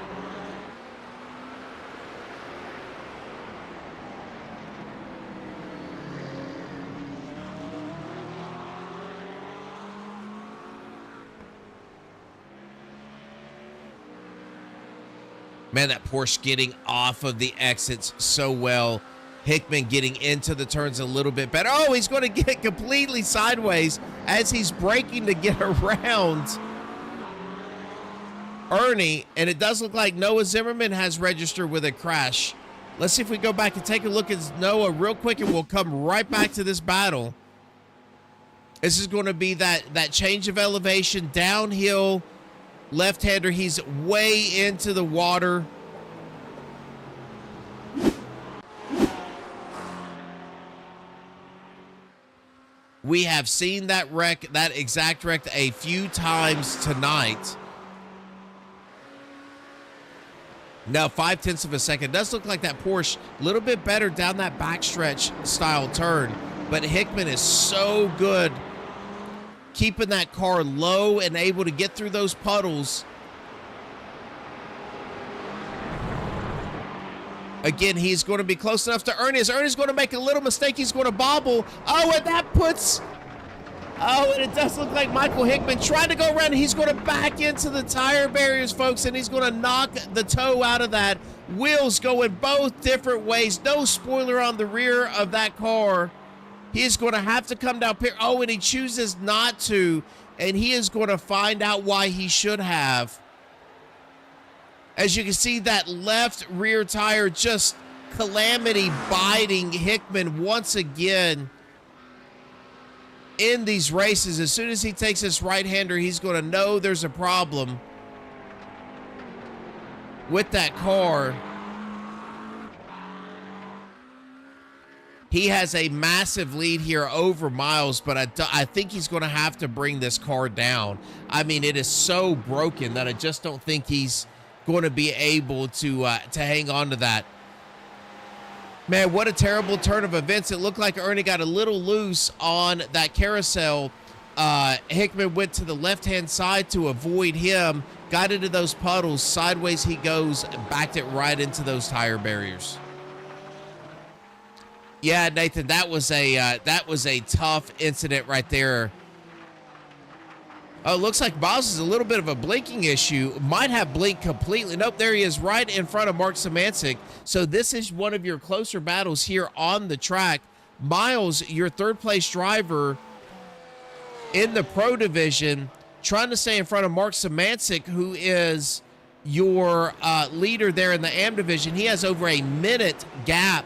Man, that Porsche getting off of the exits so well. Hickman getting into the turns a little bit better. Oh, he's going to get completely sideways as he's braking to get around Ernie. And it does look like Noah Zimmerman has registered with a crash. Let's see if we go back and take a look at Noah real quick, and we'll come right back to this battle. This is going to be that change of elevation, downhill, left-hander. He's way into the water. We have seen that wreck, that exact wreck, a few times tonight. Now, 0.5 of a second. Does look like that Porsche a little bit better down that backstretch style turn. But Hickman is so good keeping that car low and able to get through those puddles. Again, he's going to be close enough to Ernie. Ernie's going to make a little mistake. He's going to bobble. Oh, and that puts... Oh, and it does look like Michael Hickman trying to go around. He's going to back into the tire barriers, folks, and he's going to knock the toe out of that. Wheels going both different ways. No spoiler on the rear of that car. He is going to have to come down here. Oh, and he chooses not to, and he is going to find out why he should have. As you can see, that left rear tire just calamity biting Hickman once again in these races. As soon as he takes this right-hander, he's going to know there's a problem with that car. He has a massive lead here over Miles, but I think he's going to have to bring this car down. I mean, it is so broken that I just don't think he's going to be able to hang on to that. Man, what a terrible turn of events. It looked like Ernie got a little loose on that carousel. Hickman went to the left-hand side to avoid him, got into those puddles, sideways he goes, backed it right into those tire barriers. Yeah, Nathan, that was a tough incident right there. Oh, it looks like Miles is a little bit of a blinking issue. Might have blinked completely. Nope, there he is right in front of Mark Szymanczyk. So this is one of your closer battles here on the track. Miles, your third place driver in the Pro Division, trying to stay in front of Mark Szymanczyk, who is your leader there in the AM Division. He has over a minute gap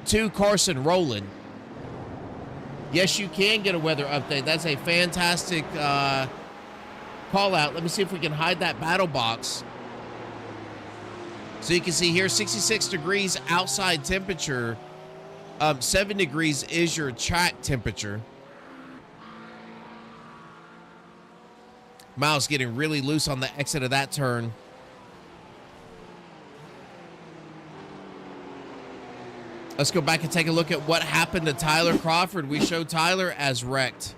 to Carson Rowland. Yes, you can get a weather update. That's a fantastic call out. Let me see if we can hide that battle box. So you can see here, 66 degrees outside temperature. 7 degrees is your track temperature. Miles getting really loose on the exit of that turn. Let's go back and take a look at what happened to Tyler Crawford. We show Tyler as wrecked.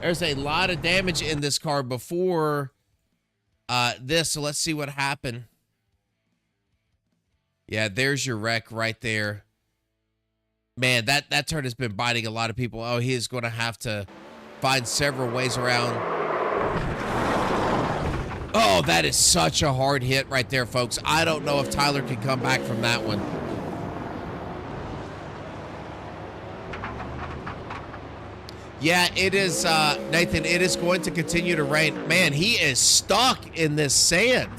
There's a lot of damage in this car before this, so let's see what happened. Yeah, there's your wreck right there. Man, that turn has been biting a lot of people. Oh, he is going to have to find several ways around. Oh, that is such a hard hit right there, folks. I don't know if Tyler can come back from that one. Yeah, it is, Nathan, it is going to continue to rain. Man, he is stuck in this sand.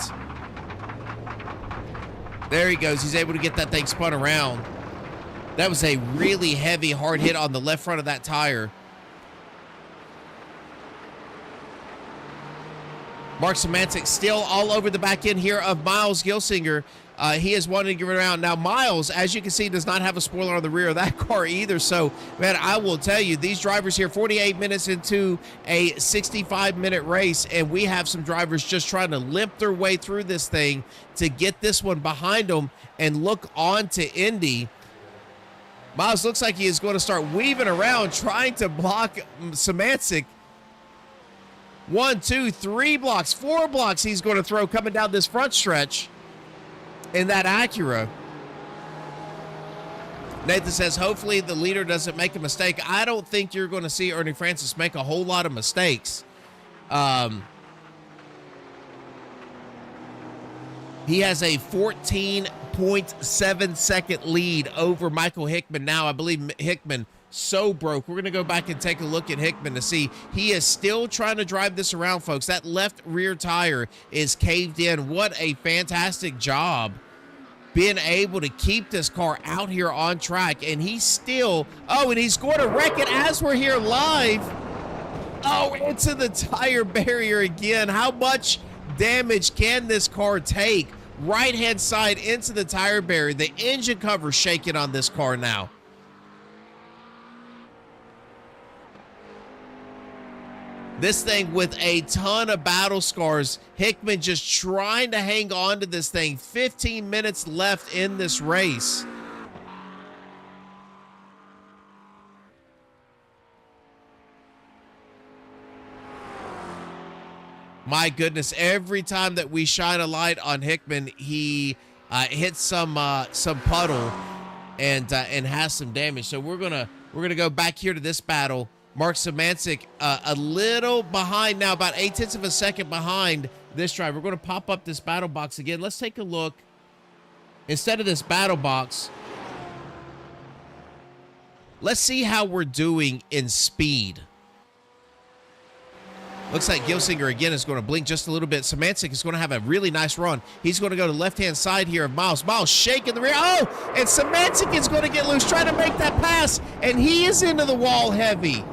There he goes. He's able to get that thing spun around. That was a really heavy, hard hit on the left front of that tire. Mark Szymanczyk still all over the back end here of Miles Gilsinger. He is wanting to get around. Now, Miles, as you can see, does not have a spoiler on the rear of that car either. So, man, I will tell you, these drivers here, 48 minutes into a 65-minute race, and we have some drivers just trying to limp their way through this thing to get this one behind them and look on to Indy. Miles looks like he is going to start weaving around, trying to block Szymanczyk. 1, 2, 3 blocks, 4 blocks he's going to throw coming down this front stretch in that Acura. Nathan says, hopefully the leader doesn't make a mistake. I don't think you're going to see Ernie Francis make a whole lot of mistakes. He has a 14.7 second lead over Michael Hickman now. I believe Hickman so broke. We're going to go back and take a look at Hickman to see. He is still trying to drive this around, folks. That left rear tire is caved in. What a fantastic job being able to keep this car out here on track. And he's still, oh, and he's going to wreck it as we're here live. Oh, into the tire barrier again. How much damage can this car take? Right-hand side into the tire barrier. The engine cover shaking on this car now. This thing with a ton of battle scars. Hickman just trying to hang on to this thing. 15 minutes left in this race. My goodness, every time that we shine a light on Hickman, he hits some puddle and has some damage. So we're gonna go back here to this battle. Mark Szymanczyk a little behind now, about 0.8 of a second behind this driver. We're going to pop up this battle box again. Let's take a look. Instead of this battle box, let's see how we're doing in speed. Looks like Gilsinger again is going to blink just a little bit. Szymanczyk is going to have a really nice run. He's going to go to the left-hand side here of Miles. Miles shaking the rear. Oh, and Szymanczyk is going to get loose, trying to make that pass, and he is into the wall heavy.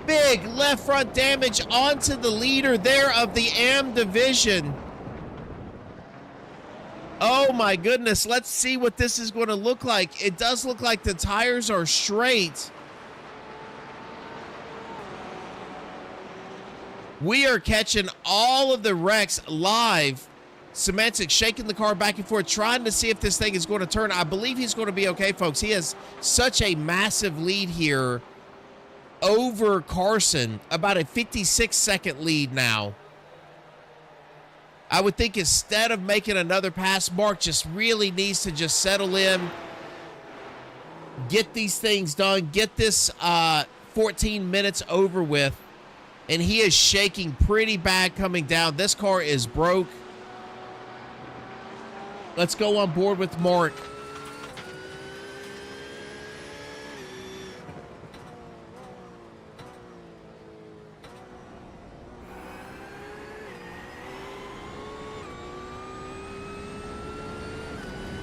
Big left front damage onto the leader there of the AM division. Oh my goodness, let's see what this is going to look like. It does look like the tires are straight. We are catching all of the wrecks live. Szymanczyk shaking the car back and forth, trying to see if this thing is going to turn. I believe he's going to be okay, folks. He has such a massive lead here over Carson, about a 56-second lead now. I would think instead of making another pass, Mark just really needs to just settle in, get these things done, get this 14 minutes over with. and he is shaking pretty bad coming down. This car is broke. Let's go on board with Mark.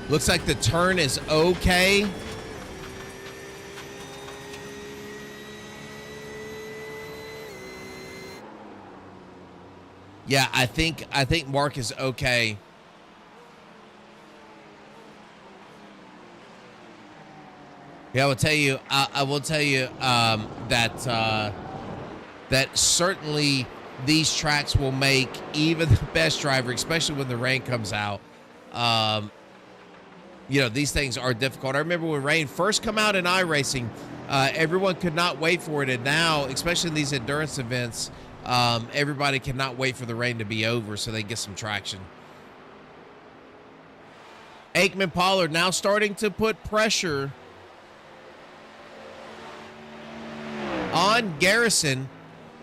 Looks like the turn is okay. Yeah, I think Mark is okay. Yeah, I will tell you that that certainly these tracks will make even the best driver, especially when the rain comes out. You know, these things are difficult. I remember when rain first come out in iRacing, everyone could not wait for it. And now, especially in these endurance events, everybody cannot wait for the rain to be over so they get some traction. Aikman Pollard now starting to put pressure on Garrison.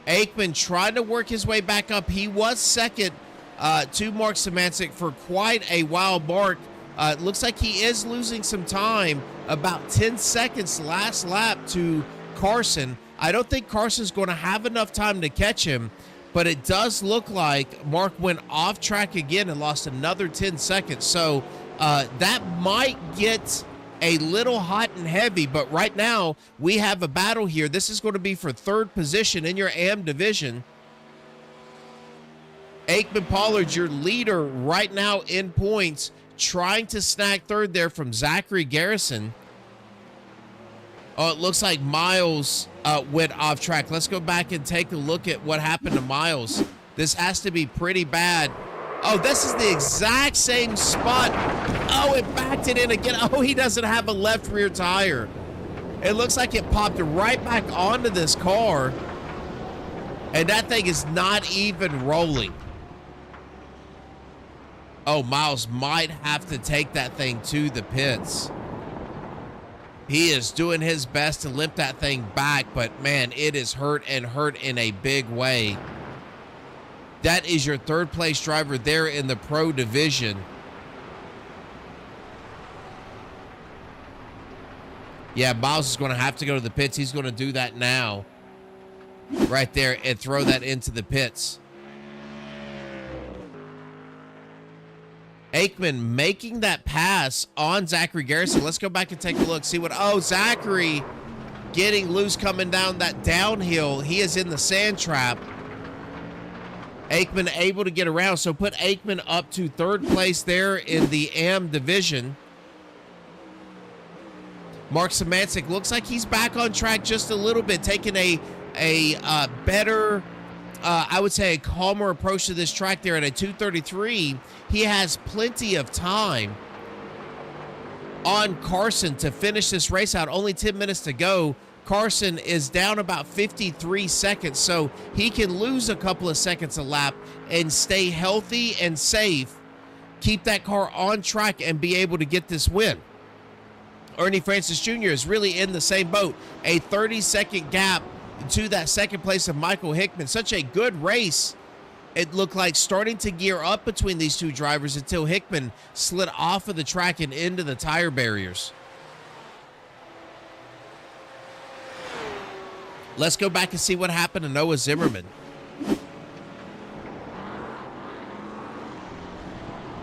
Aikman trying to work his way back up. He was second to Mark Szymanczyk for quite a while. Mark, it looks like he is losing some time, about 10 seconds last lap to Carson. I don't think Carson's going to have enough time to catch him, but it does look like Mark went off track again and lost another 10 seconds. So that might get a little hot and heavy, but right now we have a battle here. This is going to be for third position in your AM division. Aikman Pollard, your leader right now in points, trying to snag third there from Zachary Garrison. Oh, it looks like Miles went off track. Let's go back and take a look at what happened to Miles. This has to be pretty bad. Oh, this is the exact same spot. Oh, it backed it in again. Oh, he doesn't have a left rear tire. It looks like it popped right back onto this car, and that thing is not even rolling. Oh, Miles might have to take that thing to the pits. He is doing his best to limp that thing back, but man, it is hurt and hurt in a big way. That is your third place driver there in the pro division. Yeah, Miles is going to have to go to the pits. He's going to do that now. Right there, and throw that into the pits. Aikman making that pass on Zachary Garrison. Let's go back and take a look. See what... Oh, Zachary getting loose coming down that downhill. He is in the sand trap. Aikman able to get around. So put Aikman up to third place there in the AM division. Mark Szymanczyk looks like he's back on track just a little bit, taking a better... I would say a calmer approach to this track there at a 2:33. He has plenty of time on Carson to finish this race out. Only 10 minutes to go. Carson is down about 53 seconds, so he can lose a couple of seconds a lap and stay healthy and safe, keep that car on track, and be able to get this win. Ernie Francis Jr. is really in the same boat. A 30-second gap to that second place of Michael Hickman. Such a good race. It looked like starting to gear up between these two drivers until Hickman slid off of the track and into the tire barriers. Let's go back and see what happened to Noah Zimmerman.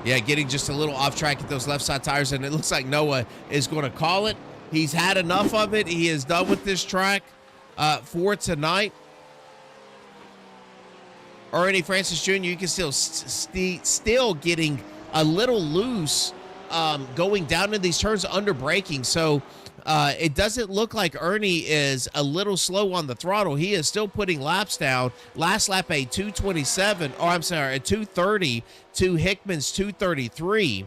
Yeah, getting just a little off track at those left side tires, and it looks like Noah is going to call it. He's had enough of it. He is done with this track for tonight. Ernie Francis Jr., you can still getting a little loose going down in these turns under braking. So it doesn't look like Ernie is a little slow on the throttle. He is still putting laps down. Last lap a 227, or I'm sorry, a 230 to Hickman's 233.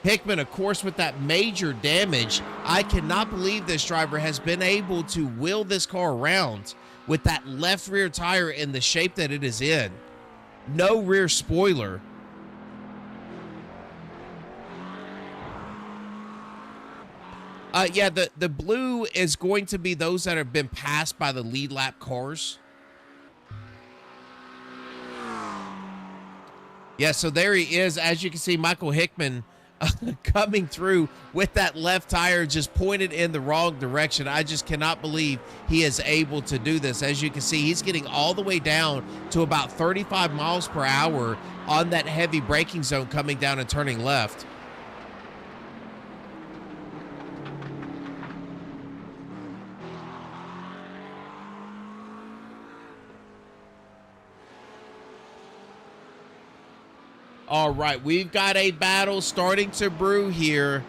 Hickman, of course, with that major damage. I cannot believe this driver has been able to wheel this car around with that left rear tire in the shape that it is in. No rear spoiler. Yeah, the blue is going to be those that have been passed by the lead lap cars. Yeah, so there he is. As you can see, Michael Hickman coming through with that left tire just pointed in the wrong direction. I just cannot believe he is able to do this. As you can see, he's getting all the way down to about 35 miles per hour on that heavy braking zone coming down and turning left. All right, we've got a battle starting to brew here.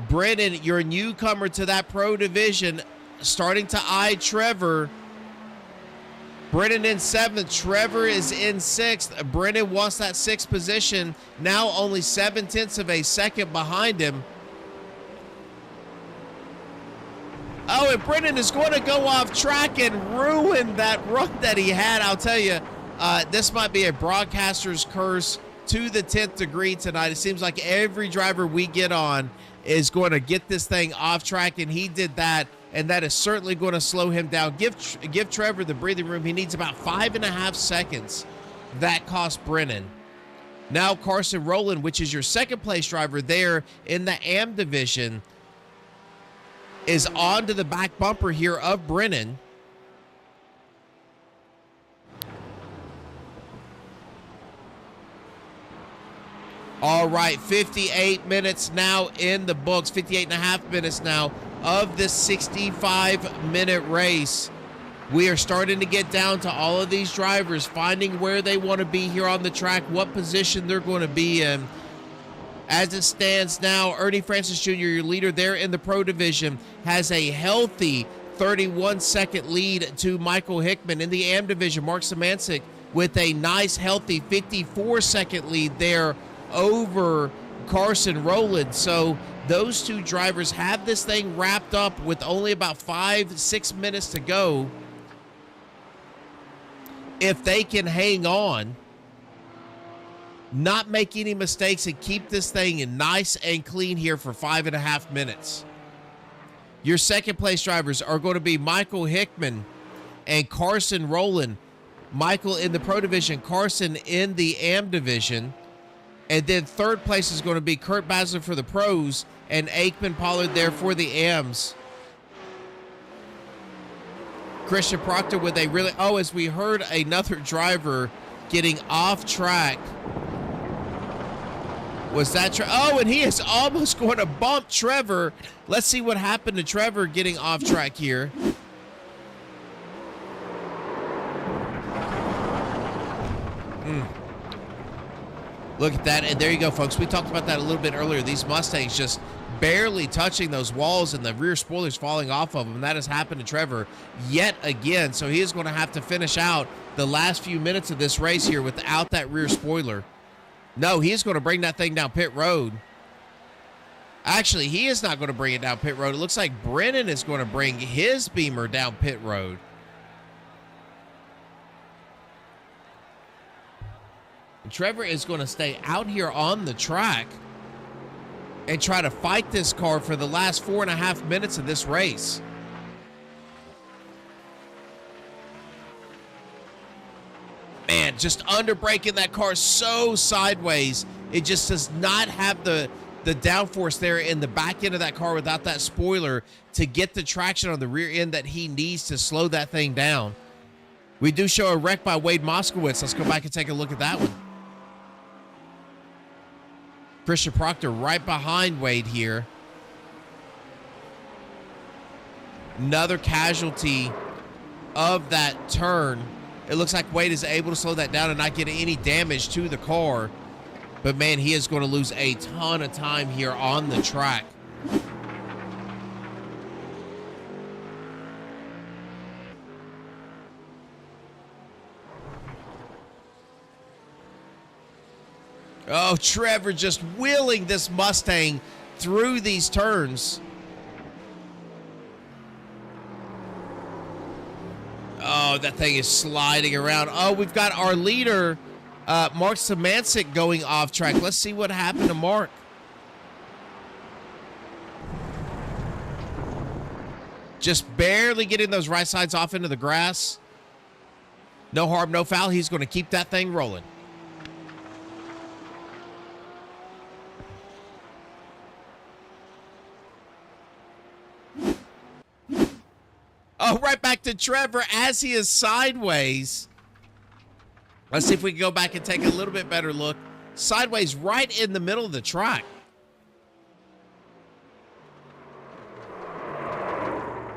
Brennan, you're a newcomer to that pro division, starting to eye Trevor. Brennan in 7th, Trevor is in 6th. Brennan wants that 6th position, now only 7/10 of a second behind him. Oh, and Brennan is going to go off track and ruin that run that he had. I'll tell you, this might be a broadcaster's curse to the 10th degree tonight. It seems like every driver we get on is going to get this thing off track, and he did that, and that is certainly going to slow him down. Give Trevor the breathing room. He needs about 5.5 seconds. That cost Brennan. Now Carson Rowland, which is your second place driver there in the AM division, is onto the back bumper here of Brennan. All right, 58 minutes now in the books, 58 and a half minutes now of this 65-minute race. We are starting to get down to all of these drivers, finding where they want to be here on the track, what position they're going to be in. As it stands now, Ernie Francis Jr., your leader there in the pro division, has a healthy 31-second lead to Michael Hickman. In the AM division, Mark Szymanczyk with a nice, healthy 54-second lead there over Carson Rowland. So those two drivers have this thing wrapped up with only about 5-6 minutes to go. If they can hang on, not make any mistakes, and keep this thing in nice and clean here for 5.5 minutes. Your second place drivers are going to be Michael Hickman and Carson Rowland. Michael in the pro division, Carson in the AM division. And then third place is going to be Kurt Basler for the pros and Aikman Pollard there for the AMs. Christian Proctor with a really, as we heard another driver getting off track. Was that, and he is almost going to bump Trevor. Let's see what happened to Trevor getting off track here. Look at that, and there you go, folks. We talked about that a little bit earlier. These Mustangs just barely touching those walls and the rear spoilers falling off of them. That has happened to Trevor yet again. So he is going to have to finish out the last few minutes of this race here without that rear spoiler. No, he is going to bring that thing down pit road. Actually, he is not going to bring it down pit road. It looks like Brennan is going to bring his Beamer down pit road. And Trevor is going to stay out here on the track and try to fight this car for the last 4.5 minutes of this race. Man, just under braking that car so sideways. It just does not have the downforce there in the back end of that car without that spoiler to get the traction on the rear end that he needs to slow that thing down. We do show a wreck by Wade Moskowitz. Let's go back and take a look at that one. Christian Proctor right behind Wade here. Another casualty of that turn. It looks like Wade is able to slow that down and not get any damage to the car. But, man, he is going to lose a ton of time here on the track. Oh, Trevor just wheeling this Mustang through these turns. Oh, that thing is sliding around. Oh, we've got our leader, Mark Szymanczyk, going off track. Let's see what happened to Mark. Just barely getting those right sides off into the grass. No harm, no foul. He's going to keep that thing rolling. Oh, right back to Trevor as he is sideways. Let's see if we can go back and take a little bit better look. Sideways right in the middle of the track.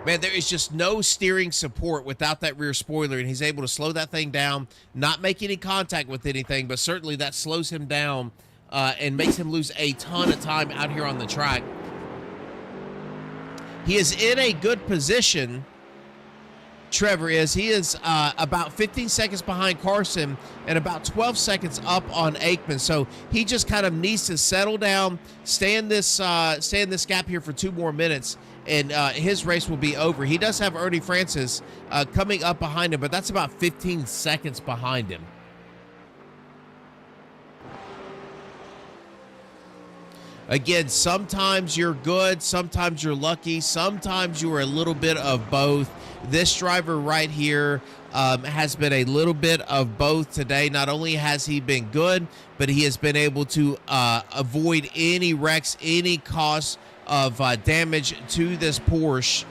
Man, there is just no steering support without that rear spoiler, and he's able to slow that thing down, not make any contact with anything, but certainly that slows him down and makes him lose a ton of time out here on the track. He is in a good position. Trevor is. He is about 15 seconds behind Carson and about 12 seconds up on Aikman. So he just kind of needs to settle down, stay in this gap here for 2 more minutes, and his race will be over. He does have Ernie Francis coming up behind him, but that's about 15 seconds behind him. Again, sometimes you're good, sometimes you're lucky, sometimes you are a little bit of both. This driver right here has been a little bit of both today. Not only has he been good, but he has been able to avoid any wrecks, any cause of damage to this Porsche.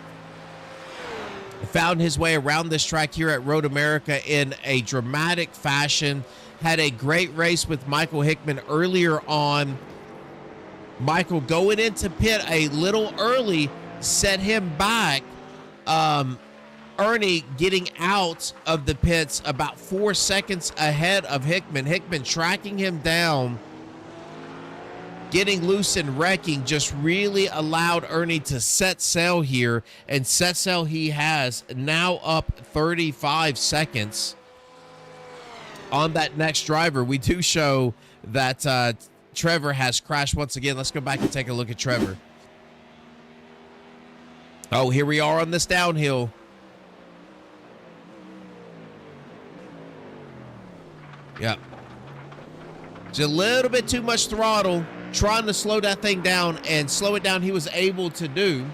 Found his way around this track here at Road America in a dramatic fashion. Had a great race with Michael Hickman earlier on. Michael going into pit a little early set him back. Ernie getting out of the pits about 4 seconds ahead of Hickman. Hickman tracking him down, getting loose and wrecking, just really allowed Ernie to set sail here, and set sail he has, now up 35 seconds on that next driver. We do show that Trevor has crashed once again. Let's go back and take a look at Trevor. Oh, here we are on this downhill. Yeah. Just a little bit too much throttle, trying to slow that thing down, and slow it down he was able to do.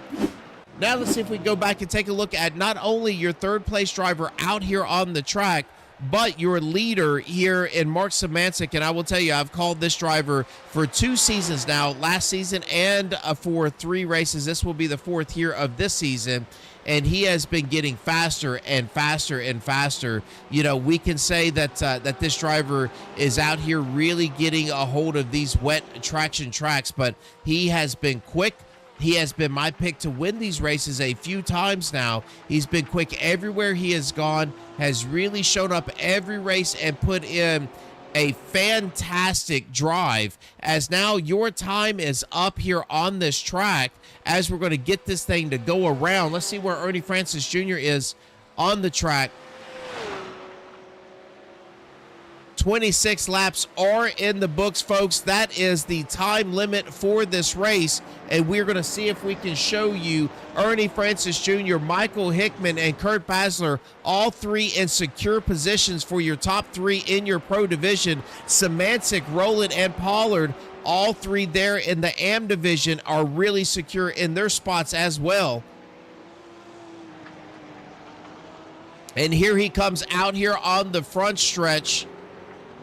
Now let's see if we go back and take a look at not only your third place driver out here on the track, but your leader here in Mark Szymanczyk. And I will tell you, I've called this driver for 2 seasons now, last season and for 3 races. This will be the 4th here of this season. And he has been getting faster and faster and faster. You know, we can say that that this driver is out here really getting a hold of these wet traction tracks, but he has been quick. He has been my pick to win these races a few times now. He's been quick everywhere he has gone, has really shown up every race and put in a fantastic drive. As now your time is up here on this track as we're going to get this thing to go around. Let's see where Ernie Francis Jr. is on the track. 26 laps are in the books, folks. That is the time limit for this race, and we're going to see if we can show you Ernie Francis Jr., Michael Hickman, and Kurt Basler, all 3 in secure positions for your top 3 in your pro division. Szymanczyk, Rowland, and Pollard, all 3 there in the AM division, are really secure in their spots as well. And here he comes out here on the front stretch.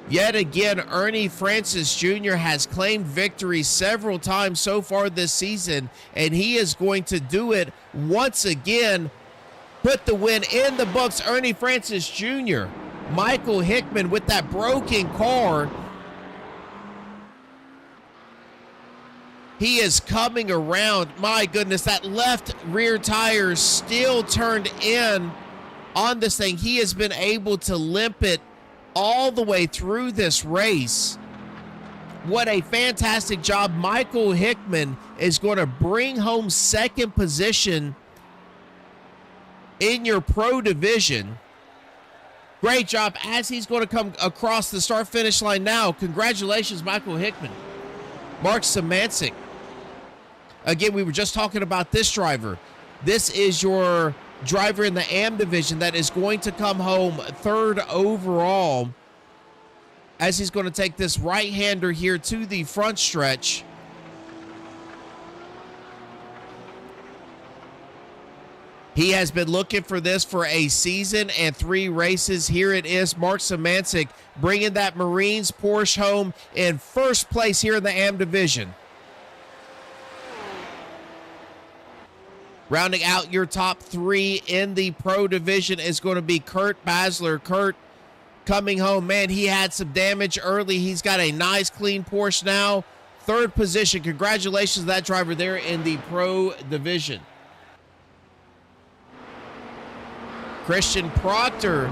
Yet again, Ernie Francis Jr. has claimed victory several times so far this season, and he is going to do it once again. Put the win in the books, Ernie Francis Jr. Michael Hickman with that broken car. He is coming around. My goodness, that left rear tire still turned in on this thing. He has been able to limp it all the way through this race. What a fantastic job. Michael Hickman is going to bring home 2nd position in your pro division. Great job as he's going to come across the start finish line now. Congratulations, Michael Hickman. Mark Szymanczyk. Again, we were just talking about this driver. This is your driver in the AM division that is going to come home 3rd overall, as he's going to take this right-hander here to the front stretch. He has been looking for this for a season and 3 races. Here it is, Mark Szymanczyk bringing that Marines Porsche home in first place here in the AM division. Rounding out your top 3 in the Pro division is going to be Kurt Basler. Kurt coming home. Man, he had some damage early. He's got a nice, clean Porsche now. 3rd position. Congratulations to that driver there in the Pro division. Christian Proctor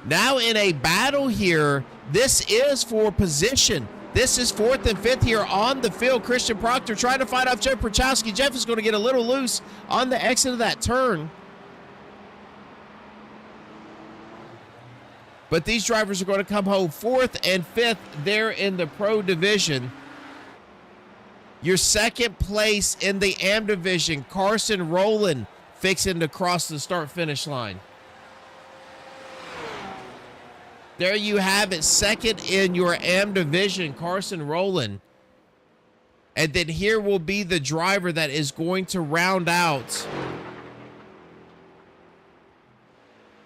now in a battle here. This is for position. This is 4th and 5th here on the field. Christian Proctor trying to fight off Jeff Prochowski. Jeff is going to get a little loose on the exit of that turn. But these drivers are going to come home 4th and 5th there in the Pro division. Your 2nd place in the AM division, Carson Rowland, fixing to cross the start-finish line. There you have it, 2nd in your AM division, Carson Rowland. And then here will be the driver that is going to round out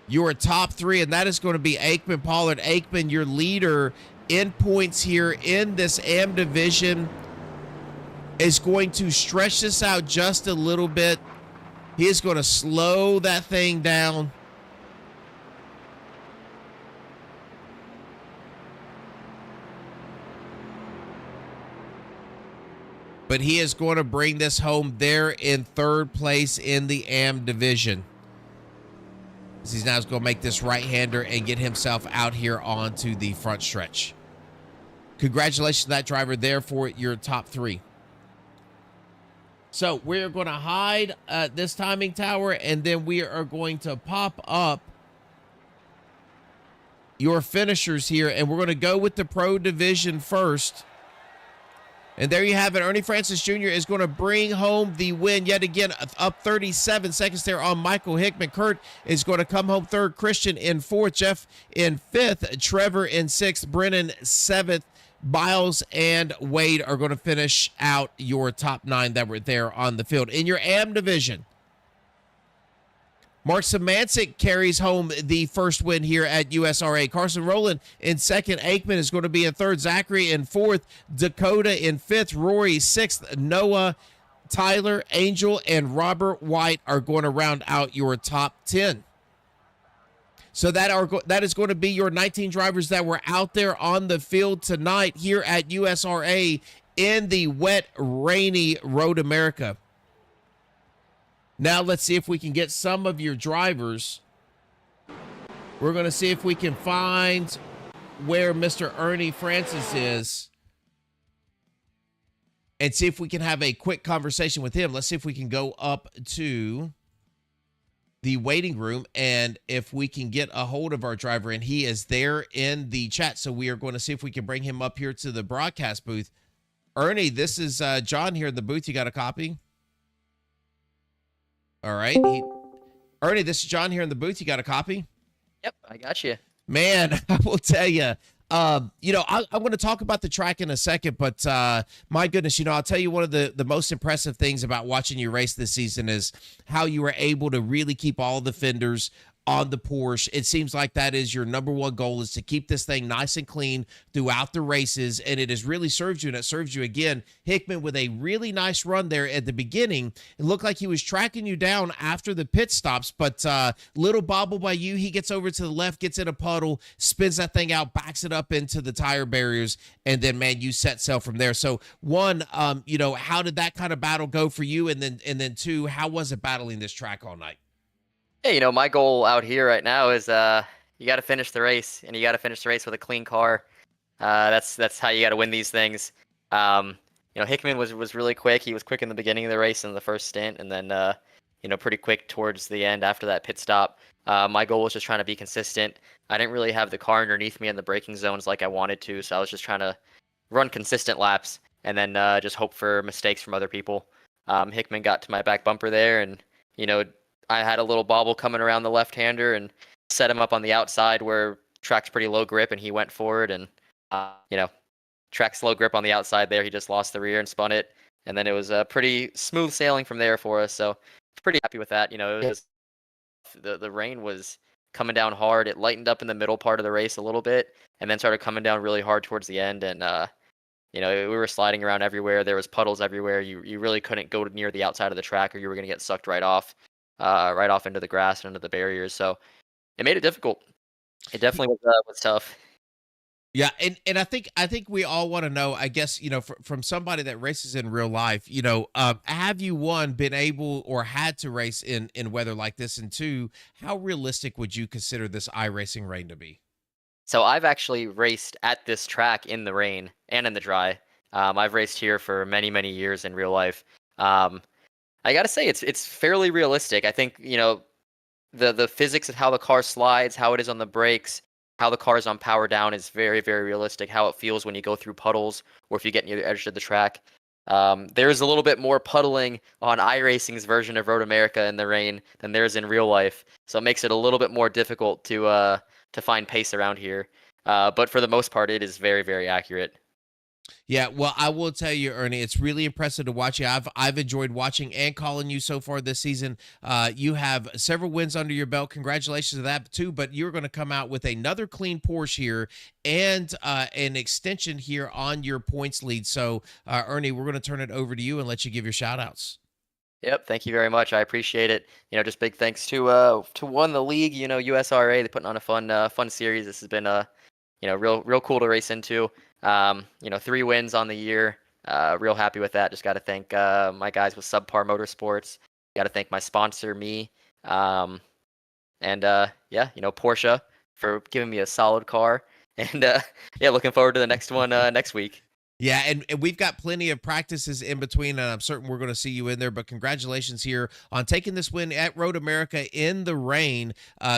your top 3, and that is going to be Aikman Pollard. Aikman, your leader in points here in this AM division, is going to stretch this out just a little bit. He is going to slow that thing down. But he is going to bring this home there in 3rd place in the AM division. He's now going to make this right-hander and get himself out here onto the front stretch. Congratulations to that driver there for your top 3. So we're going to hide this timing tower, and then we are going to pop up your finishers here, and we're going to go with the Pro division first. And there you have it. Ernie Francis Jr. is going to bring home the win yet again, up 37 seconds there on Michael Hickman. Kurt is going to come home 3rd. Christian in 4th. Jeff in 5th. Trevor in 6th. Brennan 7th. Biles and Wade are going to finish out your top 9 that were there on the field. In your AM division, Mark Szymanczyk carries home the first win here at USRA. Carson Rowland in 2nd. Aikman is going to be in 3rd. Zachary in 4th. Dakota in 5th. Rory 6th. Noah, Tyler, Angel, and Robert White are going to round out your top 10. So that is going to be your 19 drivers that were out there on the field tonight here at USRA in the wet, rainy Road America. Now let's see if we can get some of your drivers. We're going to see if we can find where Mr. Ernie Francis is and see if we can have a quick conversation with him. Let's see if we can go up to the waiting room and if we can get a hold of our driver, and he is there in the chat. So we are going to see if we can bring him up here to the broadcast booth. Ernie, this is John here in the booth. You got a copy? All right. Ernie, this is John here in the booth. You got a copy? Yep, I got you. Man, I will tell you, I'm going to talk about the track in a second, but my goodness, I'll tell you one of the most impressive things about watching you race this season is how you were able to really keep all the fenders on the Porsche. It seems like that is your number one goal, is to keep this thing nice and clean throughout the races, and it has really served you, and it serves you again. Hickman with a really nice run there at the beginning. It looked like he was tracking you down after the pit stops, but little bobble by you. He gets over to the left, gets in a puddle, spins that thing out, backs it up into the tire barriers, and then, man, you set sail from there. So, one, how did that kind of battle go for you? And then two, how was it battling this track all night? Yeah, my goal out here right now is you got to finish the race, and you got to finish the race with a clean car. That's how you got to win these things. Hickman was really quick. He was quick in the beginning of the race in the first stint, and then pretty quick towards the end after that pit stop. My goal was just trying to be consistent. I didn't really have the car underneath me in the braking zones like I wanted to, so I was just trying to run consistent laps and then just hope for mistakes from other people. Hickman got to my back bumper there, and I had a little bobble coming around the left-hander and set him up on the outside where track's pretty low grip, and he went forward, and track's low grip on the outside there. He just lost the rear and spun it, and then it was pretty smooth sailing from there for us. So pretty happy with that. It was the rain was coming down hard. It lightened up in the middle part of the race a little bit, and then started coming down really hard towards the end. And we were sliding around everywhere. There was puddles everywhere. You really couldn't go near the outside of the track, or you were going to get sucked right off into the grass and into the barriers. So it made it difficult. It definitely was tough. Yeah, and I think we all want to know. I guess from somebody that races in real life. Have you one been able or had to race in weather like this? And two, how realistic would you consider this iRacing rain to be? So I've actually raced at this track in the rain and in the dry. I've raced here for many, many years in real life. Um, I gotta say it's fairly realistic. I think the physics of how the car slides, how it is on the brakes, how the car is on power down is very, very realistic. How it feels when you go through puddles or if you get near the edge of the track. There's a little bit more puddling on iRacing's version of Road America in the rain than there is in real life, so it makes it a little bit more difficult to find pace around here. But for the most part, it is very, very accurate. Yeah, well, I will tell you, Ernie, it's really impressive to watch you. I've enjoyed watching and calling you so far this season. You have several wins under your belt. Congratulations to that too. But you're going to come out with another clean Porsche here and an extension here on your points lead. So, Ernie, we're going to turn it over to you and let you give your shout outs. Yep, thank you very much. I appreciate it. Just big thanks to one the league. USRA. They're putting on a fun series. This has been real cool to race into. 3 wins on the year. Real happy with that. Just got to thank my guys with Subpar Motorsports. Got to thank my sponsor, me. And Porsche for giving me a solid car. And yeah, looking forward to the next one next week. Yeah, and we've got plenty of practices in between, and I'm certain we're going to see you in there. But congratulations here on taking this win at Road America in the rain.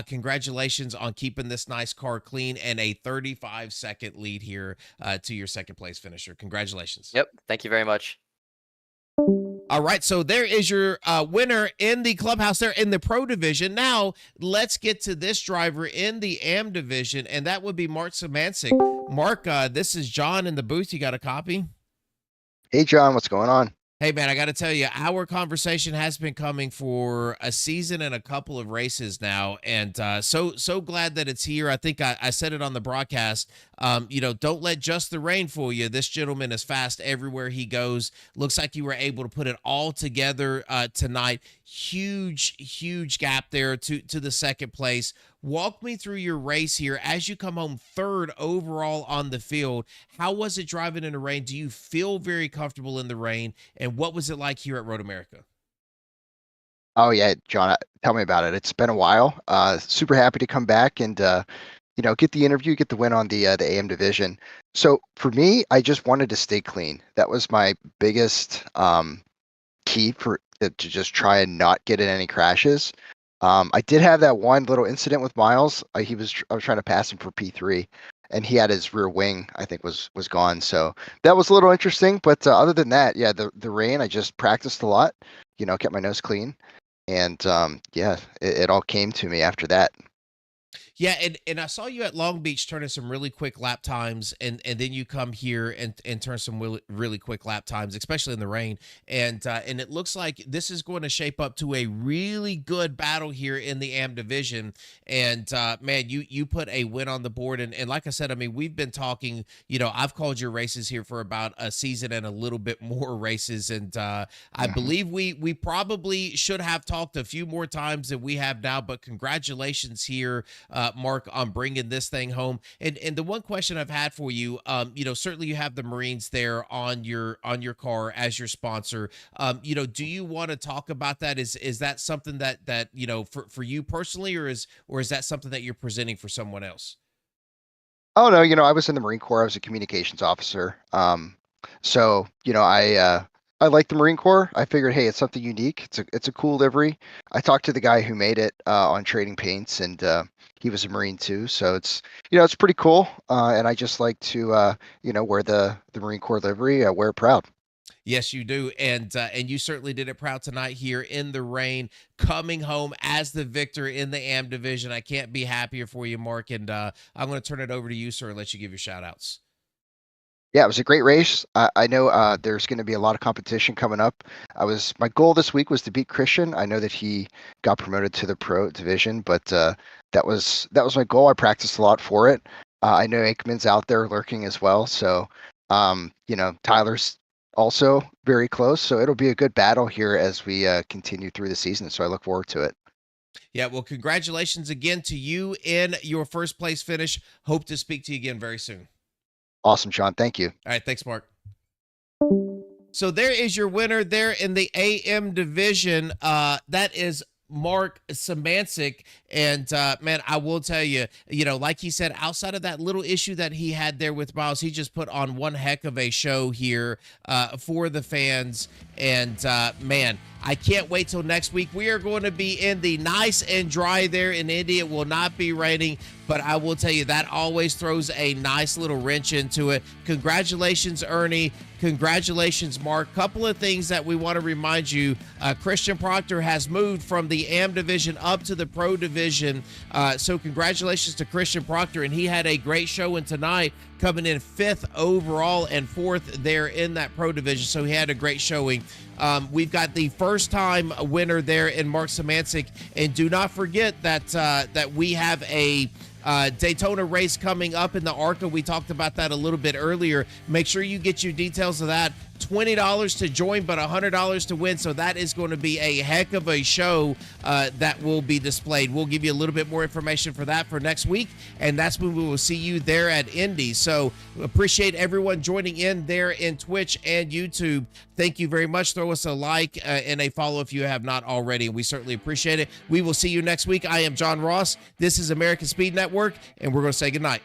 Congratulations on keeping this nice car clean and a 35-second lead here to your second place finisher. Congratulations. Yep, thank you very much. All right, so there is your winner in the clubhouse there in the pro division. Now, let's get to this driver in the AM division, and that would be Mark Samancic. Mark, this is John in the booth. You got a copy? Hey, John, what's going on? Hey, man, I got to tell you, our conversation has been coming for a season and a couple of races now, and so glad that it's here. I think I said it on the broadcast. Don't let just the rain fool you. This gentleman is fast everywhere he goes. Looks like you were able to put it all together tonight. Huge gap there to the second place. Walk me through your race here as you come home third overall on the field. How was it driving in the rain? Do you feel very comfortable in the rain? And what was it like here at Road America? Oh yeah, John, tell me about it. It's been a while. Super happy to come back and get the interview, get the win on the AM division. So for me, I just wanted to stay clean. That was my biggest key to just try and not get in any crashes. I did have that one little incident with Miles. I was trying to pass him for P3, and he had his rear wing, I think, was gone. So that was a little interesting. But other than that, yeah, the rain, I just practiced a lot. Kept my nose clean, and it all came to me after that. Yeah, and I saw you at Long Beach turning some really quick lap times, and then you come here and turn some really quick lap times, especially in the rain. And it looks like this is going to shape up to a really good battle here in the AM division. And man, you put a win on the board, and like I said, I mean, we've been talking. I've called your races here for about a season and a little bit more races, and I believe we probably should have talked a few more times than we have now. But congratulations here. Mark, on bringing this thing home. And the one question I've had for you, certainly you have the Marines there on your car as your sponsor. Do you want to talk about that? Is that something that for you personally, or is that something that you're presenting for someone else? Oh no, I was in the Marine Corps. I was a communications officer. So I like the Marine Corps. I figured, hey, it's something unique. It's a cool livery. I talked to the guy who made it on Trading Paints, and he was a Marine too. So it's pretty cool. And I just like to wear the Marine Corps livery. Wear it proud. Yes, you do, and you certainly did it proud tonight here in the rain, coming home as the victor in the AM division. I can't be happier for you, Mark. And I'm going to turn it over to you, sir, and let you give your shout outs. Yeah, it was a great race. I know there's going to be a lot of competition coming up. My goal this week was to beat Christian. I know that he got promoted to the pro division, but that was my goal. I practiced a lot for it. I know Aikman's out there lurking as well, so Tyler's also very close. So it'll be a good battle here as we continue through the season. So I look forward to it. Yeah, well, congratulations again to you in your first place finish. Hope to speak to you again very soon. Awesome, Sean. Thank you. All right, thanks, Mark. So there is your winner there in the AM division. That is Mark Samancic. And man, I will tell you, like he said, outside of that little issue that he had there with Miles, he just put on one heck of a show here for the fans. And man, I can't wait till next week. We are going to be in the nice and dry there in Indy. It will not be raining, but I will tell you that always throws a nice little wrench into it. Congratulations, Ernie. Congratulations, Mark. Couple of things that we want to remind you. Christian Proctor has moved from the AM division up to the pro division. So congratulations to Christian Proctor, and he had a great showing tonight, coming in 5th overall and 4th there in that pro division. So he had a great showing. We've got the first-time winner there in Mark Samancic, and do not forget that we have a Daytona race coming up in the ARCA. We talked about that a little bit earlier. Make sure you get your details of that. $20 to join, but $100 to win. So that is going to be a heck of a show that will be displayed. We'll give you a little bit more information for that for next week, and that's when we will see you there at Indy. So appreciate everyone joining in there in Twitch and YouTube. Thank you very much. Throw us a like and a follow if you have not already. We certainly appreciate it. We will see you next week. I am John Ross. This is American Speed Network, and we're going to say goodnight.